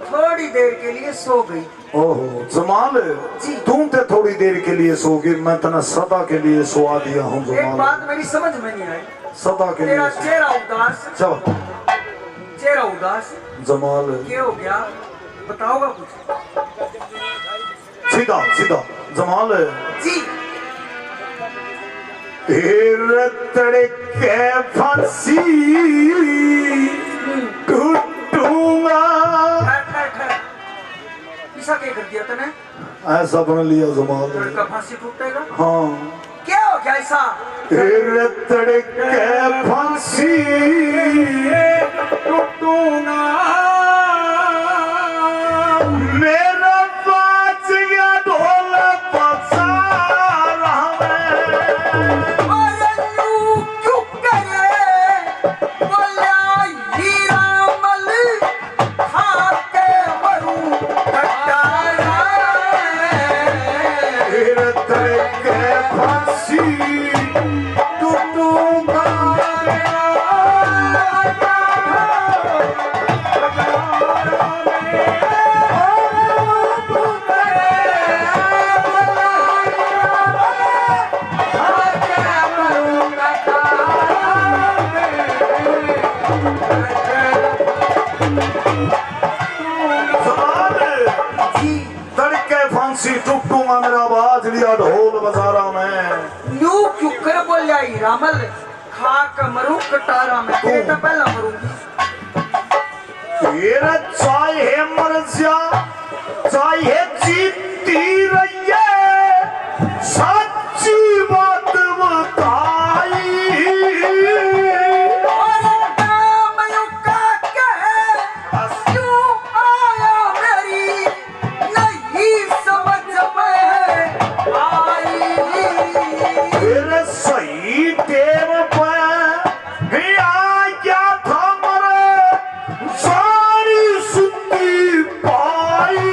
थोड़ी देर के लिए सो गई। ओहो जमाल, जी। तुम तो थोड़ी देर के लिए सोगी, मैं तना सदा के लिए सोआ दिया हूँ एक जमाल। बात मेरी समझ में नहीं आई। सदा के तेरा लिए चेहरा उदास, चल चेहरा उदास जमाल, क्या हो गया? बताओगा कुछ? सीधा सीधा जमाल जी, तेरे तड़के फांसी टूटूंगा। ऐसा क्या कर दिया तूने? ऐसा बन लिया जमाल। लड़का फांसी टूटेगा? हाँ, क्या हो गया ऐसा? तेरे तड़के फांसी टूटूंगा। मेरा बाज गया ढोल बजा रहा मैं। और यूं क्यों करे? बोला हीरा मल खाके मरूं कटारा। तेरे तड़के फांसी टूटूंगा। तड़के फांसी टूटूंगा, मेरा बाज लिया ढोल बजारा में। यूं क्यों कर बोला हीरा मल खाके मरूं कटारा में? तेरे तो पहला मरूंगी। तेरा चाहे मर जा, चाहे जीती रहिए, सच्ची बात बताई। और नाम यूं काके यूं आया मेरी नहीं समझ में आई। तेरे सही टेम पे भी आ गया था मरे, सारी सुनती पाई।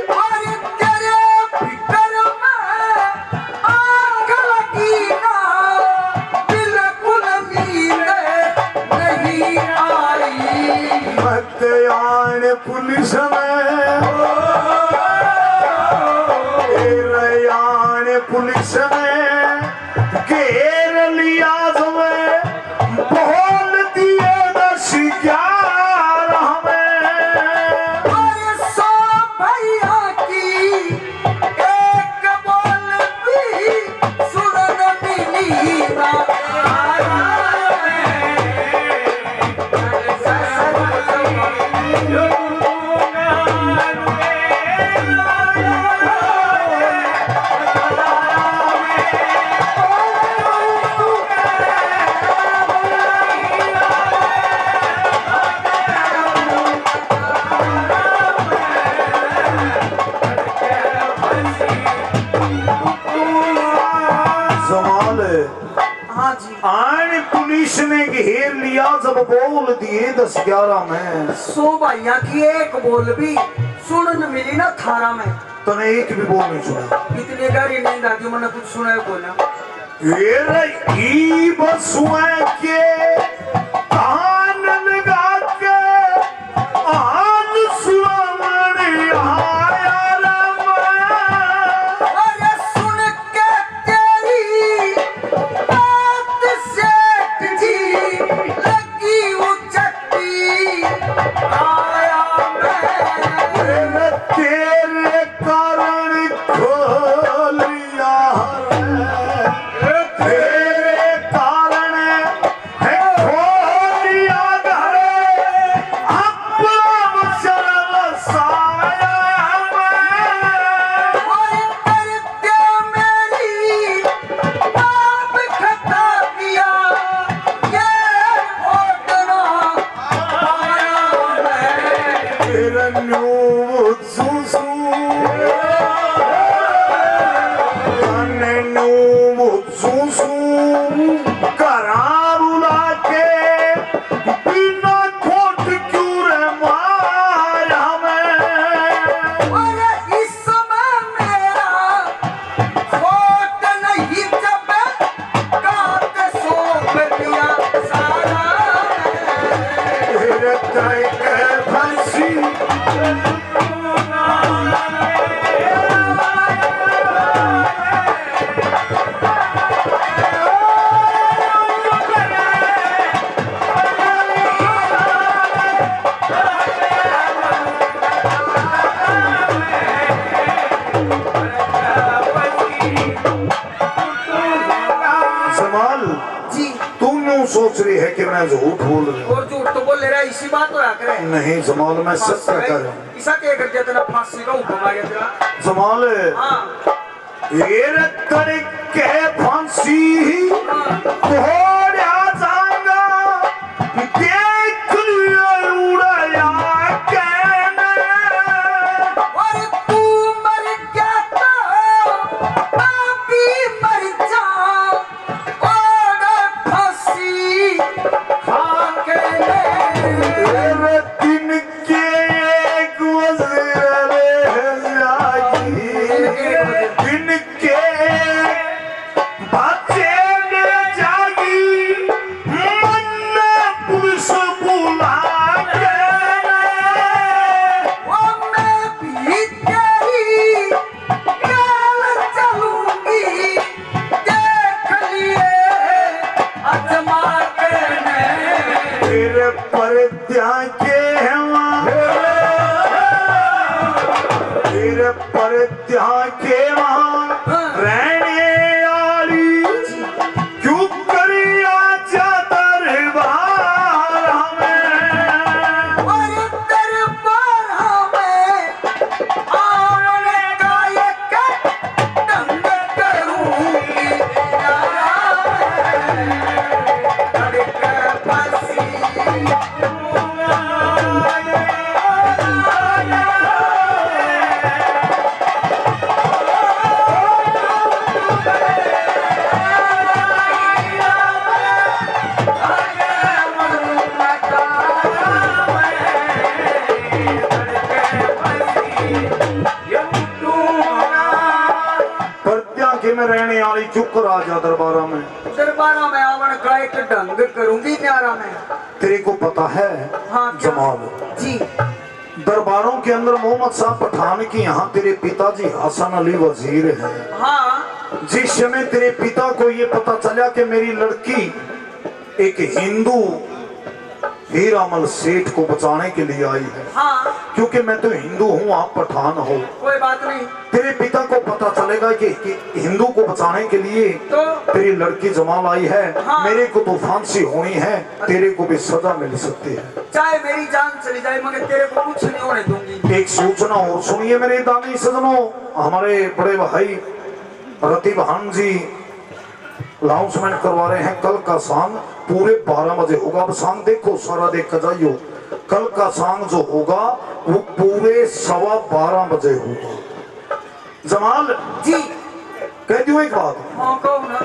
और तेरे फिकर में आग लगी ना, बिल्कुल नींद नहीं आई। मध्यान पुलिस पुलिस ने घेर लिया, तुम्हें बोल दिए हाँ जी। आन पुलिस ने घेर लिया जब बोल दिए 10-11 में। सो भैया की एक बोल भी सुनने मिली ना थारा में। तने एक भी बोल नहीं सुना। इतने गहरी नींद आती मैंने कुछ सुना है बोला। ये रही बसुए के कान लगा के आन सुनाने आया अरे सुन के तेरी बात सेठ जी लगी उचट्टी आया मैं तेरे कारण खोलिया तेरे कारण है खोलिया घर अपना शरण साया और करते मेरी पाप खता किया ये ओटना आया मैं तेरा न्यू सुसु सुसु करा बुला के बिना खोट क्यों रे माया में और इस समय मेरा खोट नहीं जब काट सौंप दिया सारा तेरे तय के फंसी जमाल जी। तुम यूं सोच रही है कि मैं झूठ बोल रही हूँ। और झूठ तो बोल ले रहा है इसी बात हो करे नहीं जमाल मैं सत्य कह रहा हूँ। इसा क्या कर दिया तेरा फांसी का हुक्म आ गया तेरा जमाल हाँ ये करके फांसी घोड़ा जाऊंगा देख लिया उड़ाया कहने और तू मर गया तो मैं भी मर जाऊं और फांसी खा के तेरे दिन के एक वज़ीर जागी दिन के बच्चे ने जागी मन पुलिस बुला के वो मैं भी तेरी गाल चलूंगी देख लिए अजमा के तेरे पर ध्यान के तेरे पर ध्यान के रहने वाली क्यों करी आजा दरबार हमें और दरबार हमें आने का एक ढंग करूंगी धड़क फांसी प्रत्या के में रहने वाली चुप राजा दरबारा में दरबारा में आवन का एक ढंग करूंगी न्यारा में तेरे को पता है हाँ क्या? जमाल जी दरबारों के अंदर मोहम्मद साहब पठान की यहाँ तेरे पिताजी हसन अली वजीर है। हाँ जिस समय तेरे पिता को ये पता चला कि मेरी लड़की एक हिंदू हीरामल सेठ को बचाने के लिए आई है हाँ क्योंकि मैं तो हिंदू हूँ आप पठान हो कोई बात नहीं तेरे पिता को पता चला चलेगा कि हिंदू को बचाने के लिए तो तेरी लड़की जमाल आई है, हाँ। मेरे को तो फांसी होनी है, तेरे को भी सजा मिल सकती है। चाहे मेरी जान चली जाए मगर तेरे को कुछ नहीं होने दूंगी। एक सूचना और सुनिए मेरे दानी सजनों, हमारे बड़े भाई रति बहन जी अनाउंसमेंट करवा रहे हैं, कल का सांग पूरे 12 बजे होगा। अब सांग देखो, सारा देख कर जाइयो। कल का सांग जो होगा वो पूरे 12:15 बजे होगा। जमाल जी कह दूं एक बात, हाँ कहो ना।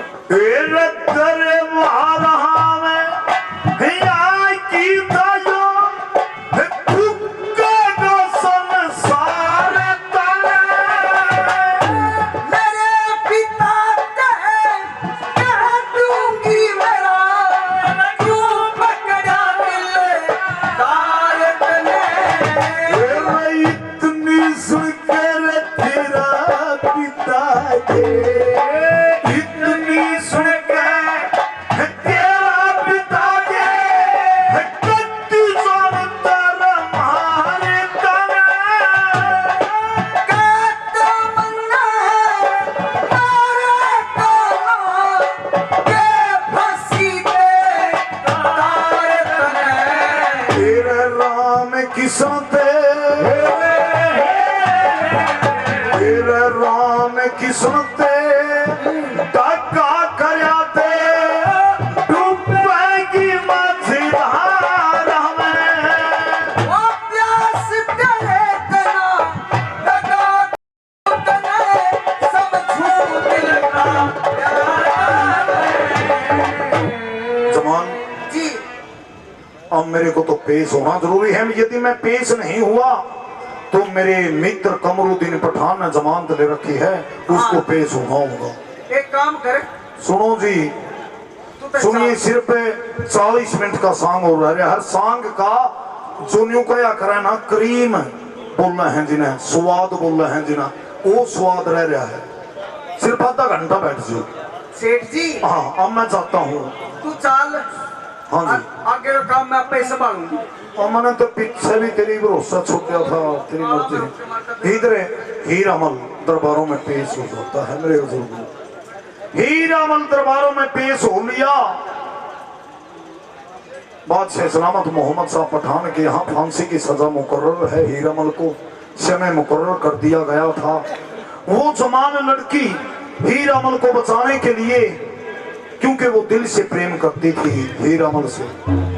किस्मत धक्का कराते डूबेगी मझधार में। वो प्यास करे तना लगा तने सब झूठ लगा। जमान जी अब मेरे को तो पेश होना जरूरी है, यदि मैं पेश नहीं हुआ तो मेरे मित्र कमरुद्दीन पठान ने जमानत ले रखी है, उसको पेश होना होगा। एक काम कर, सुनो जी, तू तो सुनिए, सिर्फ 40 मिनट का सांग हो रहा है। हर सांग का जो न्यू कया करे ना, करीम बोलना है जिन्हें, स्वाद बोलना है जिन्हें, वो स्वाद रह रहा है। सिर्फ आधा घंटा बैठ जाओ सेठ जी। हाँ अब मैं चाहता हूँ। तू चाल, हाँ जी, आगे का काम मैं आपे संभालूंगी। और मैंने तो पीछे भी तेरी भरोसा छूट गया था, तेरी मर्जी। इधर हीर अमल दरबारों में पेश हो जाता है मेरे बुजुर्ग। हीर अमल दरबारों में पेश हो लिया। बादशाह सलामत मोहम्मद साहब पठान के यहाँ फांसी की सजा मुकर्रर है। हीर अमल को समय मुकर्रर कर दिया गया था। वो जमान लड़की हीर अमल को बचाने के लिए, क्योंकि वो दिल से प्रेम करती थी हीर अमल से,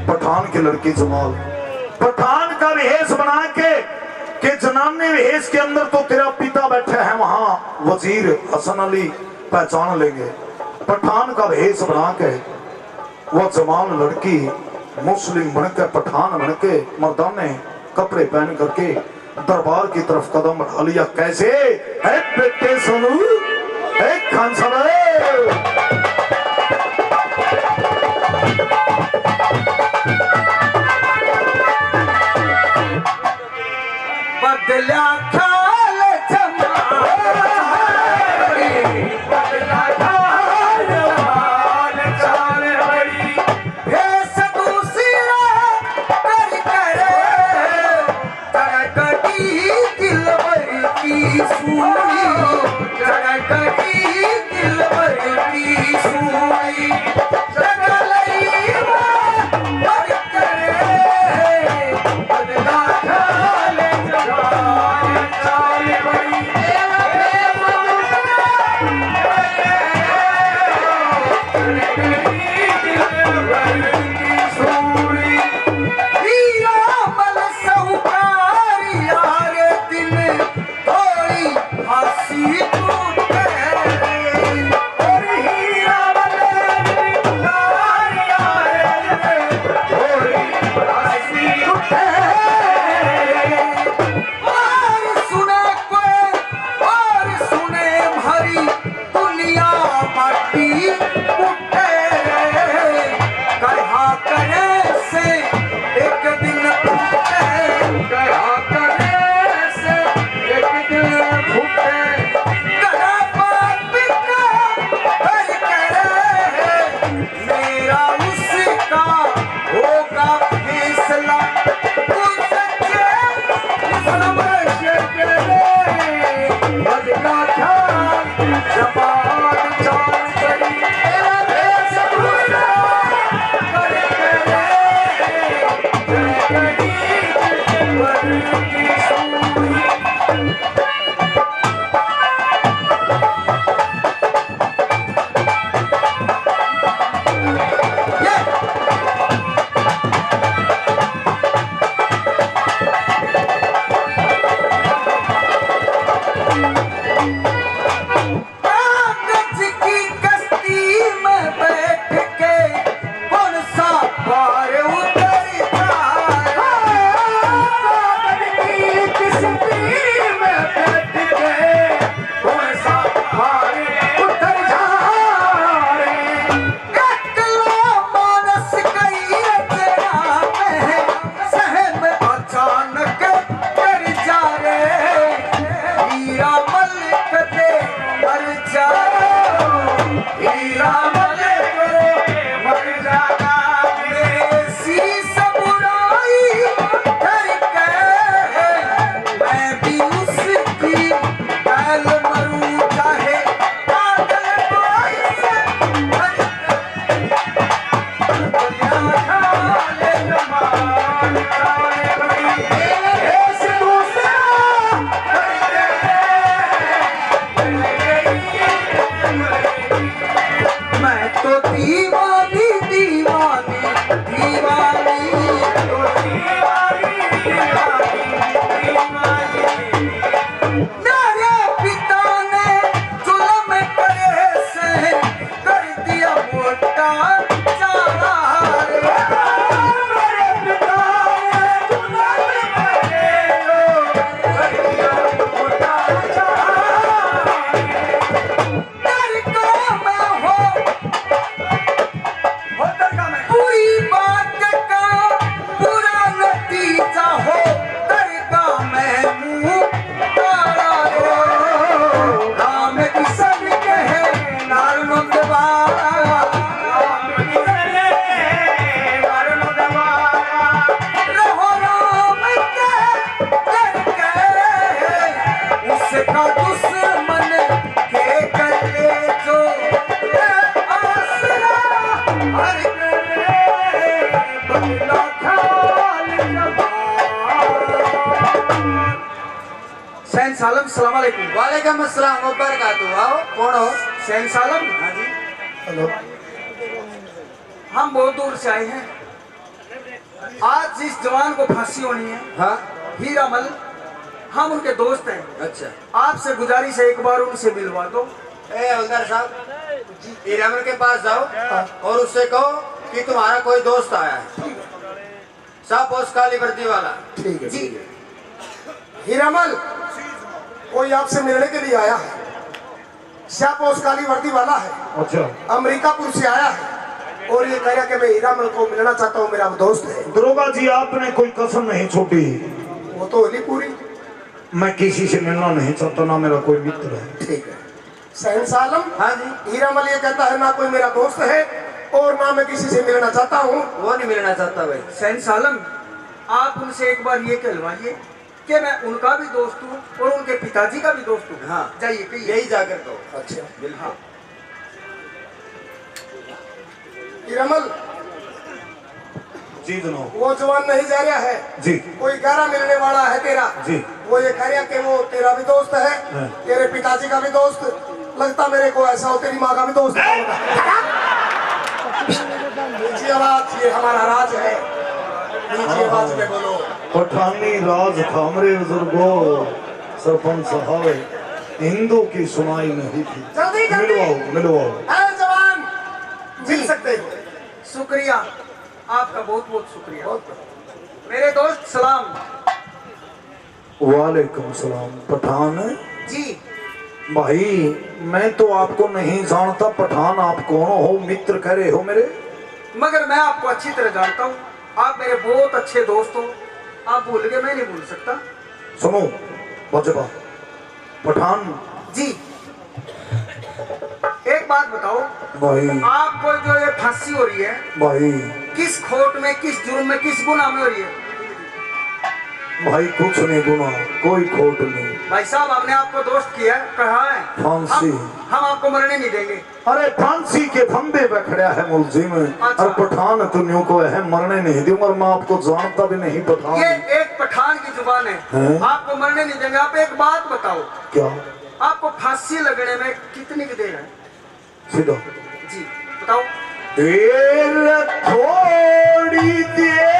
पठान की लड़की जमाल पठान का वेश बना के जनाने वेश के अंदर तो तेरा पिता बैठे हैं, वहां वजीर हसन अली पहचान लेंगे। पठान का वेश बना के वो जमाल लड़की मुस्लिम बन के, पठान बन के, मर्दाने कपड़े पहन करके दरबार की तरफ कदम बढ़ा लिया। कैसे है बेटे सुनू, एक खान साहब बदला ख्याल बदला ख्याल चाल बड़ी भेस दूसरा कर करे चढ़कटी दिल भर की सूई, चढ़कटी दिल भर की सूई जगलई भर करे बदला ख्याल चाल बड़ी। बदला ख्याल भर करे बंगला ख्याल जवान। सैन सालम सलाम अलैकुम। वालेकुम अस्सलाम व बरकातहू। आओ, कौन हो? सैन सालम, हाँ जी। हेलो, हम बहुत दूर से आए हैं। आज जिस जवान को फांसी होनी है, हाँ, हीरामल, हम उनके दोस्त हैं। अच्छा। आपसे गुजारिश है एक बार उनसे मिलवा दो। ए हवलदार साहब, हीरामल के पास जाओ और उससे कहो कि तुम्हारा कोई दोस्त आया है, साफ पोस्ट काली वर्दी वाला। ठीक है जी। ठीक है। हीरामल, कोई आपसे मिलने के लिए आया है, श्यापोस काली वर्दी वाला है, अच्छा अमेरिकापुर से आया है और ये कह रहा कि मैं हीरामल को मिलना चाहता हूँ, मेरा दोस्त है। दरोगा जी, आपने कोई कसम नहीं छोड़ी। वो तो होली पूरी। मैं किसी से मिलना नहीं चाहता, ना मेरा कोई मित्र है। ठीक है। सैन सालम, हाँ जी। हीरामल ये कहता है ना कोई मेरा दोस्त है और ना मैं किसी से मिलना चाहता हूँ। वो नहीं मिलना चाहता भाई। सैन सालम, आप उनसे एक बार ये कहलवाइए कि मैं उनका भी दोस्त हूँ और उनके पिताजी का भी दोस्त हूँ। हाँ, जाइए कहिए। यही जाकर कहो। अच्छा बिल्कुल। हीरामल, जी जनाब। वो जवान नहीं जा रहा है जी कोई 11 मिलने वाला है तेरा। जी। वो ये कह रहा कि वो तेरा भी दोस्त है, हाँ। तेरे पिताजी का भी दोस्त, लगता मेरे को ऐसा हो तेरी माँ का भी दोस्त होगा। नीची आवाज, ये हमारा राज है, नीची आवाज में बोलो। पठानी राज था मेरे बुजुर्गो, सरपंच साहब हिंदू की सुनाई नहीं थी। जल्दी जल्दी मिलवाओ मिलवाओ। अरे जवान, मिल सकते हो। शुक्रिया, आपका बहुत बहुत शुक्रिया। मेरे दोस्त सलाम। वालेकुम सलाम। पठान है जी, भाई, मैं तो आपको नहीं जानता। पठान आप कौन हो? मित्र कह रहे हो मेरे? मगर मैं आपको अच्छी तरह जानता हूँ। आप मेरे बहुत अच्छे दोस्त हो। आप भूल गए, मैं नहीं भूल सकता। सुनो बजबा, पठान जी, एक बात बताओ, भाई, आपको जो ये फांसी हो रही है, भाई किस खोट में, किस जुर्म में, किस गुनाह में हो रही है? भाई कुछ नहीं गुना, कोई खोट नहीं। भाई साहब, हमने आपको दोस्त किया, कहा है फांसी। हम आपको मरने नहीं देंगे। अरे फांसी के फंदे पे खड़ा है मुलजिम। अच्छा। और पठान तो न्यू को है, मरने नहीं दूंगा। और मैं आपको जानता भी नहीं पठान। ये एक पठान की जुबान है। हैं? आपको मरने नहीं देंगे। आप एक बात बताओ, क्या? आपको फांसी लगने में कितनी की देर है? सीधा जी बताओ। देर, थोड़ी देर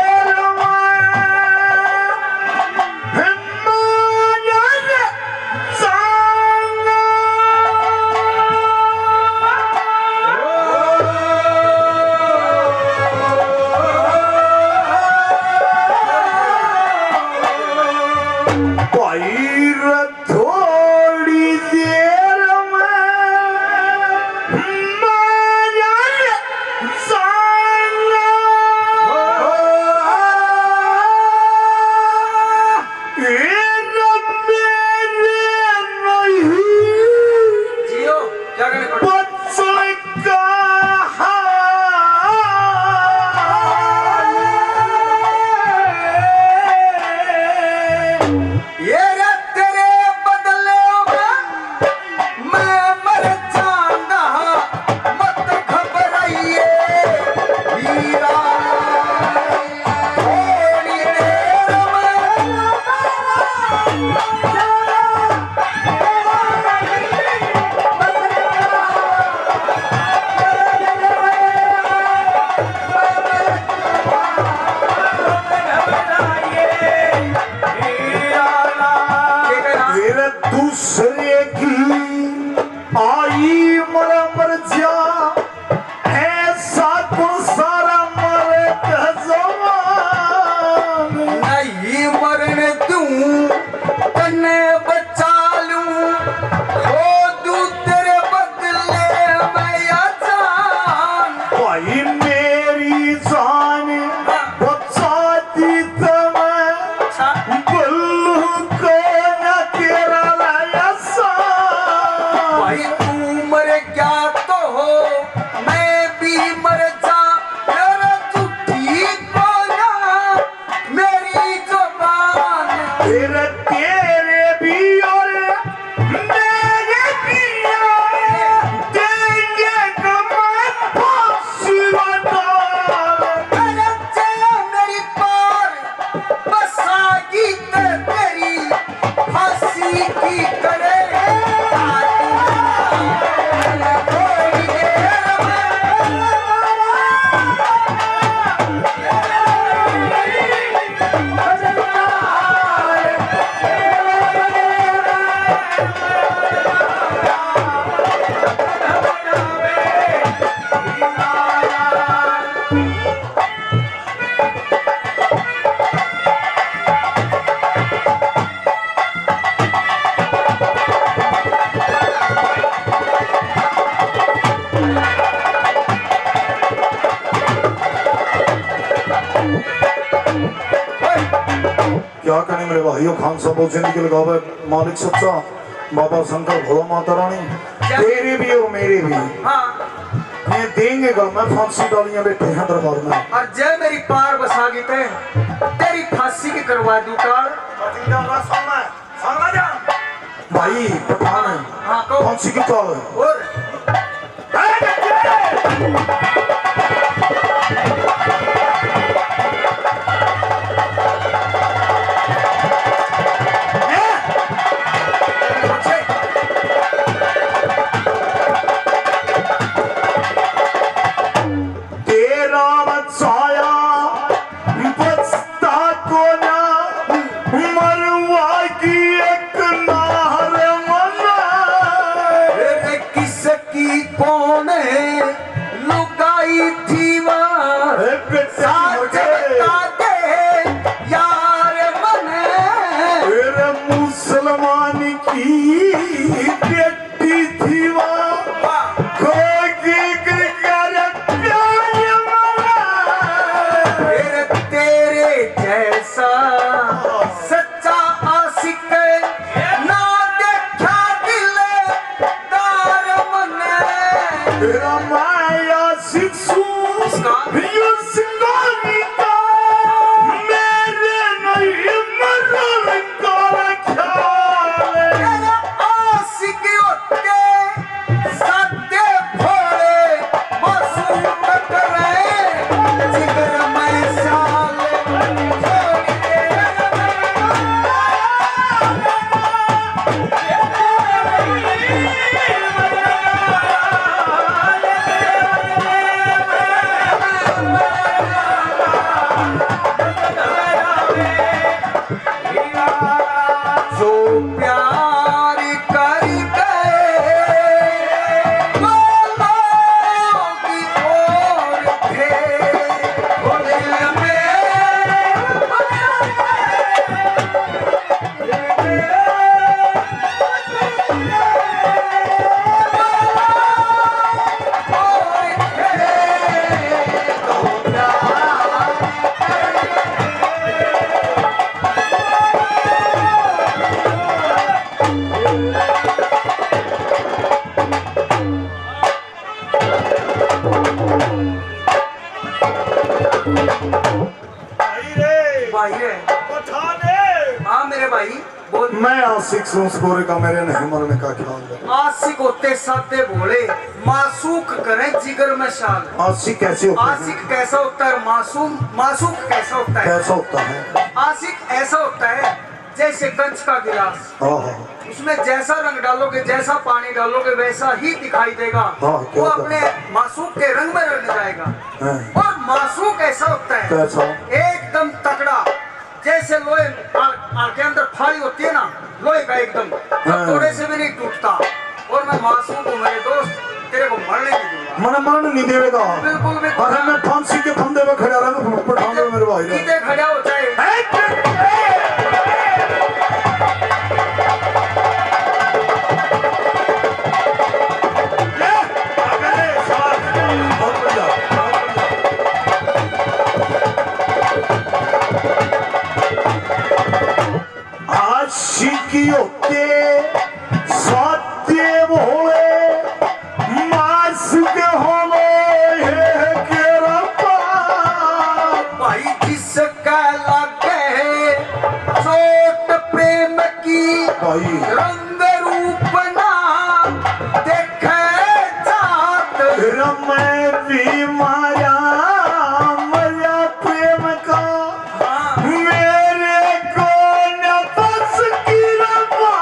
क्या कहने मेरे भाइयों, खान साहब जिंदगी लगावे मालिक सच्चा, बाबा शंकर, भोला माता रानी, तेरे भी और मेरे भी हाँ ये देंगे गल में फांसी डालियां बैठे हैं दरबार में। और जय मेरी पार बसा गई ते तेरी फांसी की करवा दूं काल। भाई पठान है, हाँ कहो। फांसी की चाल है। और मैं आशिक गोरे का मेरे नहीं मरने का ख्याल है। आशिक होते सादे भोले, मासूक करें जिगर में शाल। आशिक कैसे होता है? आशिक कैसा होता है? मासूम मासूक कैसा होता है? कैसा होता है? आशिक ऐसा होता है जैसे कंच का गिलास, उसमें जैसा रंग डालोगे, जैसा पानी डालोगे, वैसा ही दिखाई देगा। वो अपने मासूक के रंग में रंग जाएगा। और मासूक ऐसा होता है कैसा? एकदम तकड़ा, जैसे लोहे के अंदर फाड़ी होती है ना, लोहे का एकदम, थोड़े से भी नहीं टूटता। और मैं मासूम हूँ मेरे दोस्त, तेरे को मरने नहीं दूंगा। मन मरण नहीं देगा। बिल्कुल बिल्कुल। अरे मैं फांसी के फंदे में खड़ा रहूंगा, पठान में मेरे भाई ने। कितने खड़ा हो जाए। आशिकी होते सादे भोले, मासूक होलो है केरा पार। भाई जिसका लगे चोट प्रेम की, भाई रंग रूप ना देखे जात। मैं भी माया मया प्रेम का, मेरे को न बस की रवा।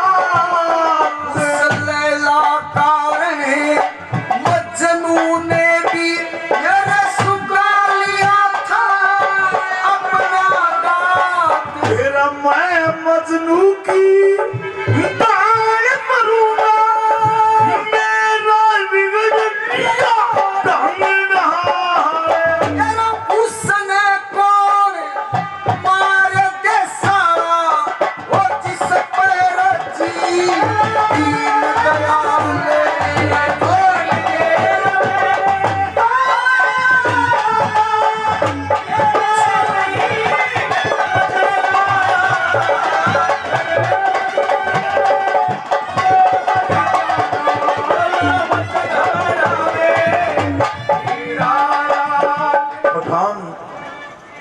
पठान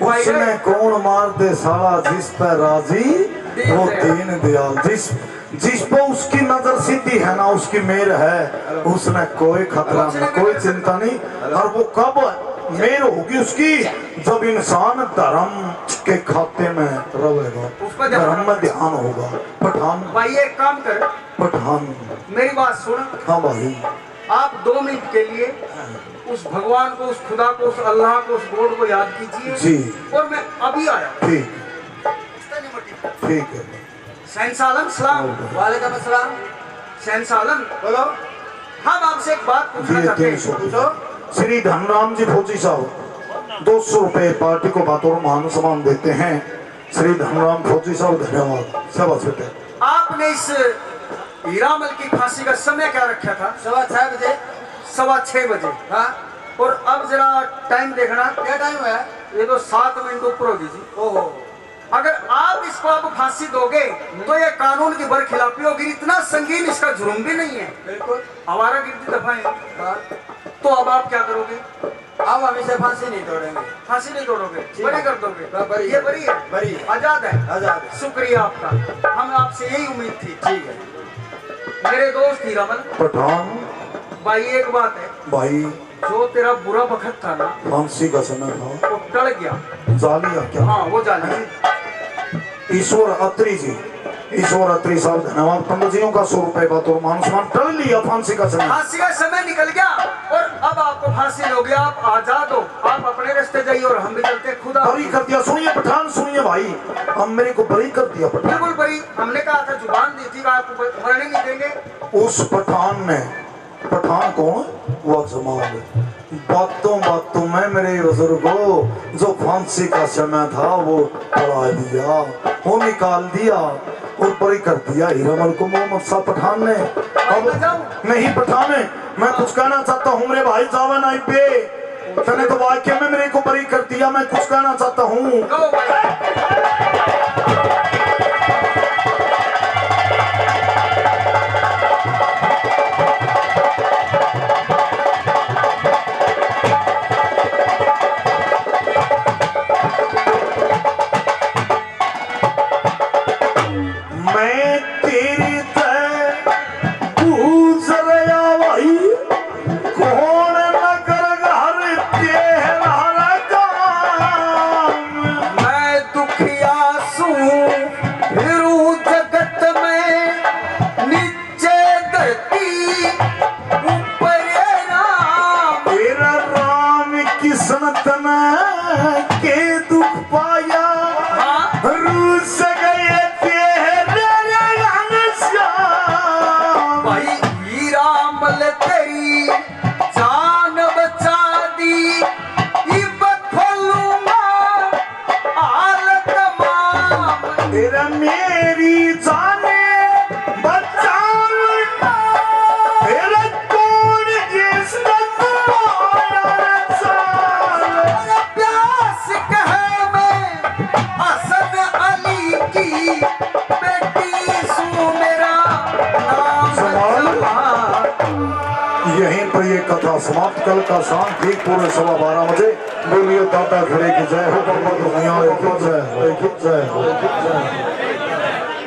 उसने कौन मार दे साला जिस पर राजी वो दीन दयाल, जिस पर उसकी नजर सीधी है ना उसकी मेर है, उसने कोई खतरा नहीं, कोई चिंता नहीं। और वो कब मेर होगी उसकी, जब इंसान धर्म के खाते में रहेगा, धर्म में ध्यान होगा। पठान भाई एक काम कर, पठान मेरी बात सुन। हाँ भाई, आप 2 मिनट के लिए उस भगवान को, उस खुदा को, उस अल्लाह को, उस गॉड को याद कीजिए जी। और मैं अभी आया। ठीक ठीक है। सैनसालम सलाम। वालेकुम अस्सलाम। सैनसालम बोलो। हम आपसे एक बात पूछना जी, चाहते 300 हैं। श्री धनराम जी फौजी साहब 200 रुपए पार्टी को बतौर मान सम्मान देते हैं। श्री धनराम फौजी साहब धन्यवाद। सब बेटे, आपने इस हीरामल की फांसी का समय क्या रखा था? 6:15 बजे। 6:15 बजे। हाँ, और अब जरा टाइम देखना, क्या टाइम हुआ है? ये तो 7 मिनट ऊपर होगी जी। ओहो, अगर आप इसको अब फांसी दोगे तो ये कानून की बरखिलाफी होगी। इतना संगीन इसका जुर्म भी नहीं है, बिल्कुल। हमारा गिरती दफाएं। हाँ, तो अब आप क्या करोगे? अब हम इसे फांसी नहीं तोड़ेंगे। फांसी नहीं तोड़ोगे, ठीक बरी है। कर दोगे? हाँ, बरी ये है। बरी है, बरी है। आजाद है। आजाद है। शुक्रिया आपका, हम आपसे यही उम्मीद थी। ठीक है। मेरे दोस्त हीरामल पठान भाई, एक बात है, भाई, जो तेरा बुरा वक्त था ना फांसी का समय था, वो टल गया। जालिया क्या? हाँ, वो जाने। ईश्वर अत्री जी, ईश्वर अत्री साहब धन्यवाद। पंडित जियों का 100 रुपए बतौर मान सम्मान टल लिया फांसी का समय। फांसी का समय निकल गया और अब आपको फांसी हो गया। आप आजाद हो, आप अपने रास्ते जाइए और हम भी चलते खुदा। बरी कर दिया। सुनिए पठान, सुनिए भाई, अब मेरे को बरी कर दिया पठान। बिल्कुल बरी। हमने कहा था, जुबान दी थी कि आपको मरने नहीं देंगे। उस पठान ने, पठान कौन? वो जमाल बातों में मेरे बुजुर्गों जो फांसी का समय था वो पढ़ा दिया, वो निकाल दिया और बरी कर दिया हीरामल को मोहम्मद साहब पठान ने। अब नहीं पठाने, मैं कुछ कहना चाहता हूँ मेरे भाई जावा नाई पे, तने तो वाक्य में मेरे को बरी कर दिया। मैं कुछ कहना चाहता हूँ। कहो भाई। मैं तेरी तय पूछ रहा भाई, कौन नगर घर तेरा काम। मैं दुखिया सू फिरू जगत में, नीचे धरती ऊपर राम। तेरा राम किसन तना के दुख पाया, रूस गए तेरे घनश्याम। भाई हीरामल तेरी जान बचा दी, इब्बत खोलूंगा आल तमाम। तेरा मेरी जाने बचाऊंगा, तेरा कौन जिसने तुम्हारा साल। प्यास कहे मैं हसन अली की बेटी सू, मेरा नाम जवान। यहीं पर ये कथा समाप्त। कल का शाम ठीक पूरे 12:15 बजे। बोलिए दादा खड़े की जय हो, बाबा दुनिया की जय हो, की जय हो, की जय हो।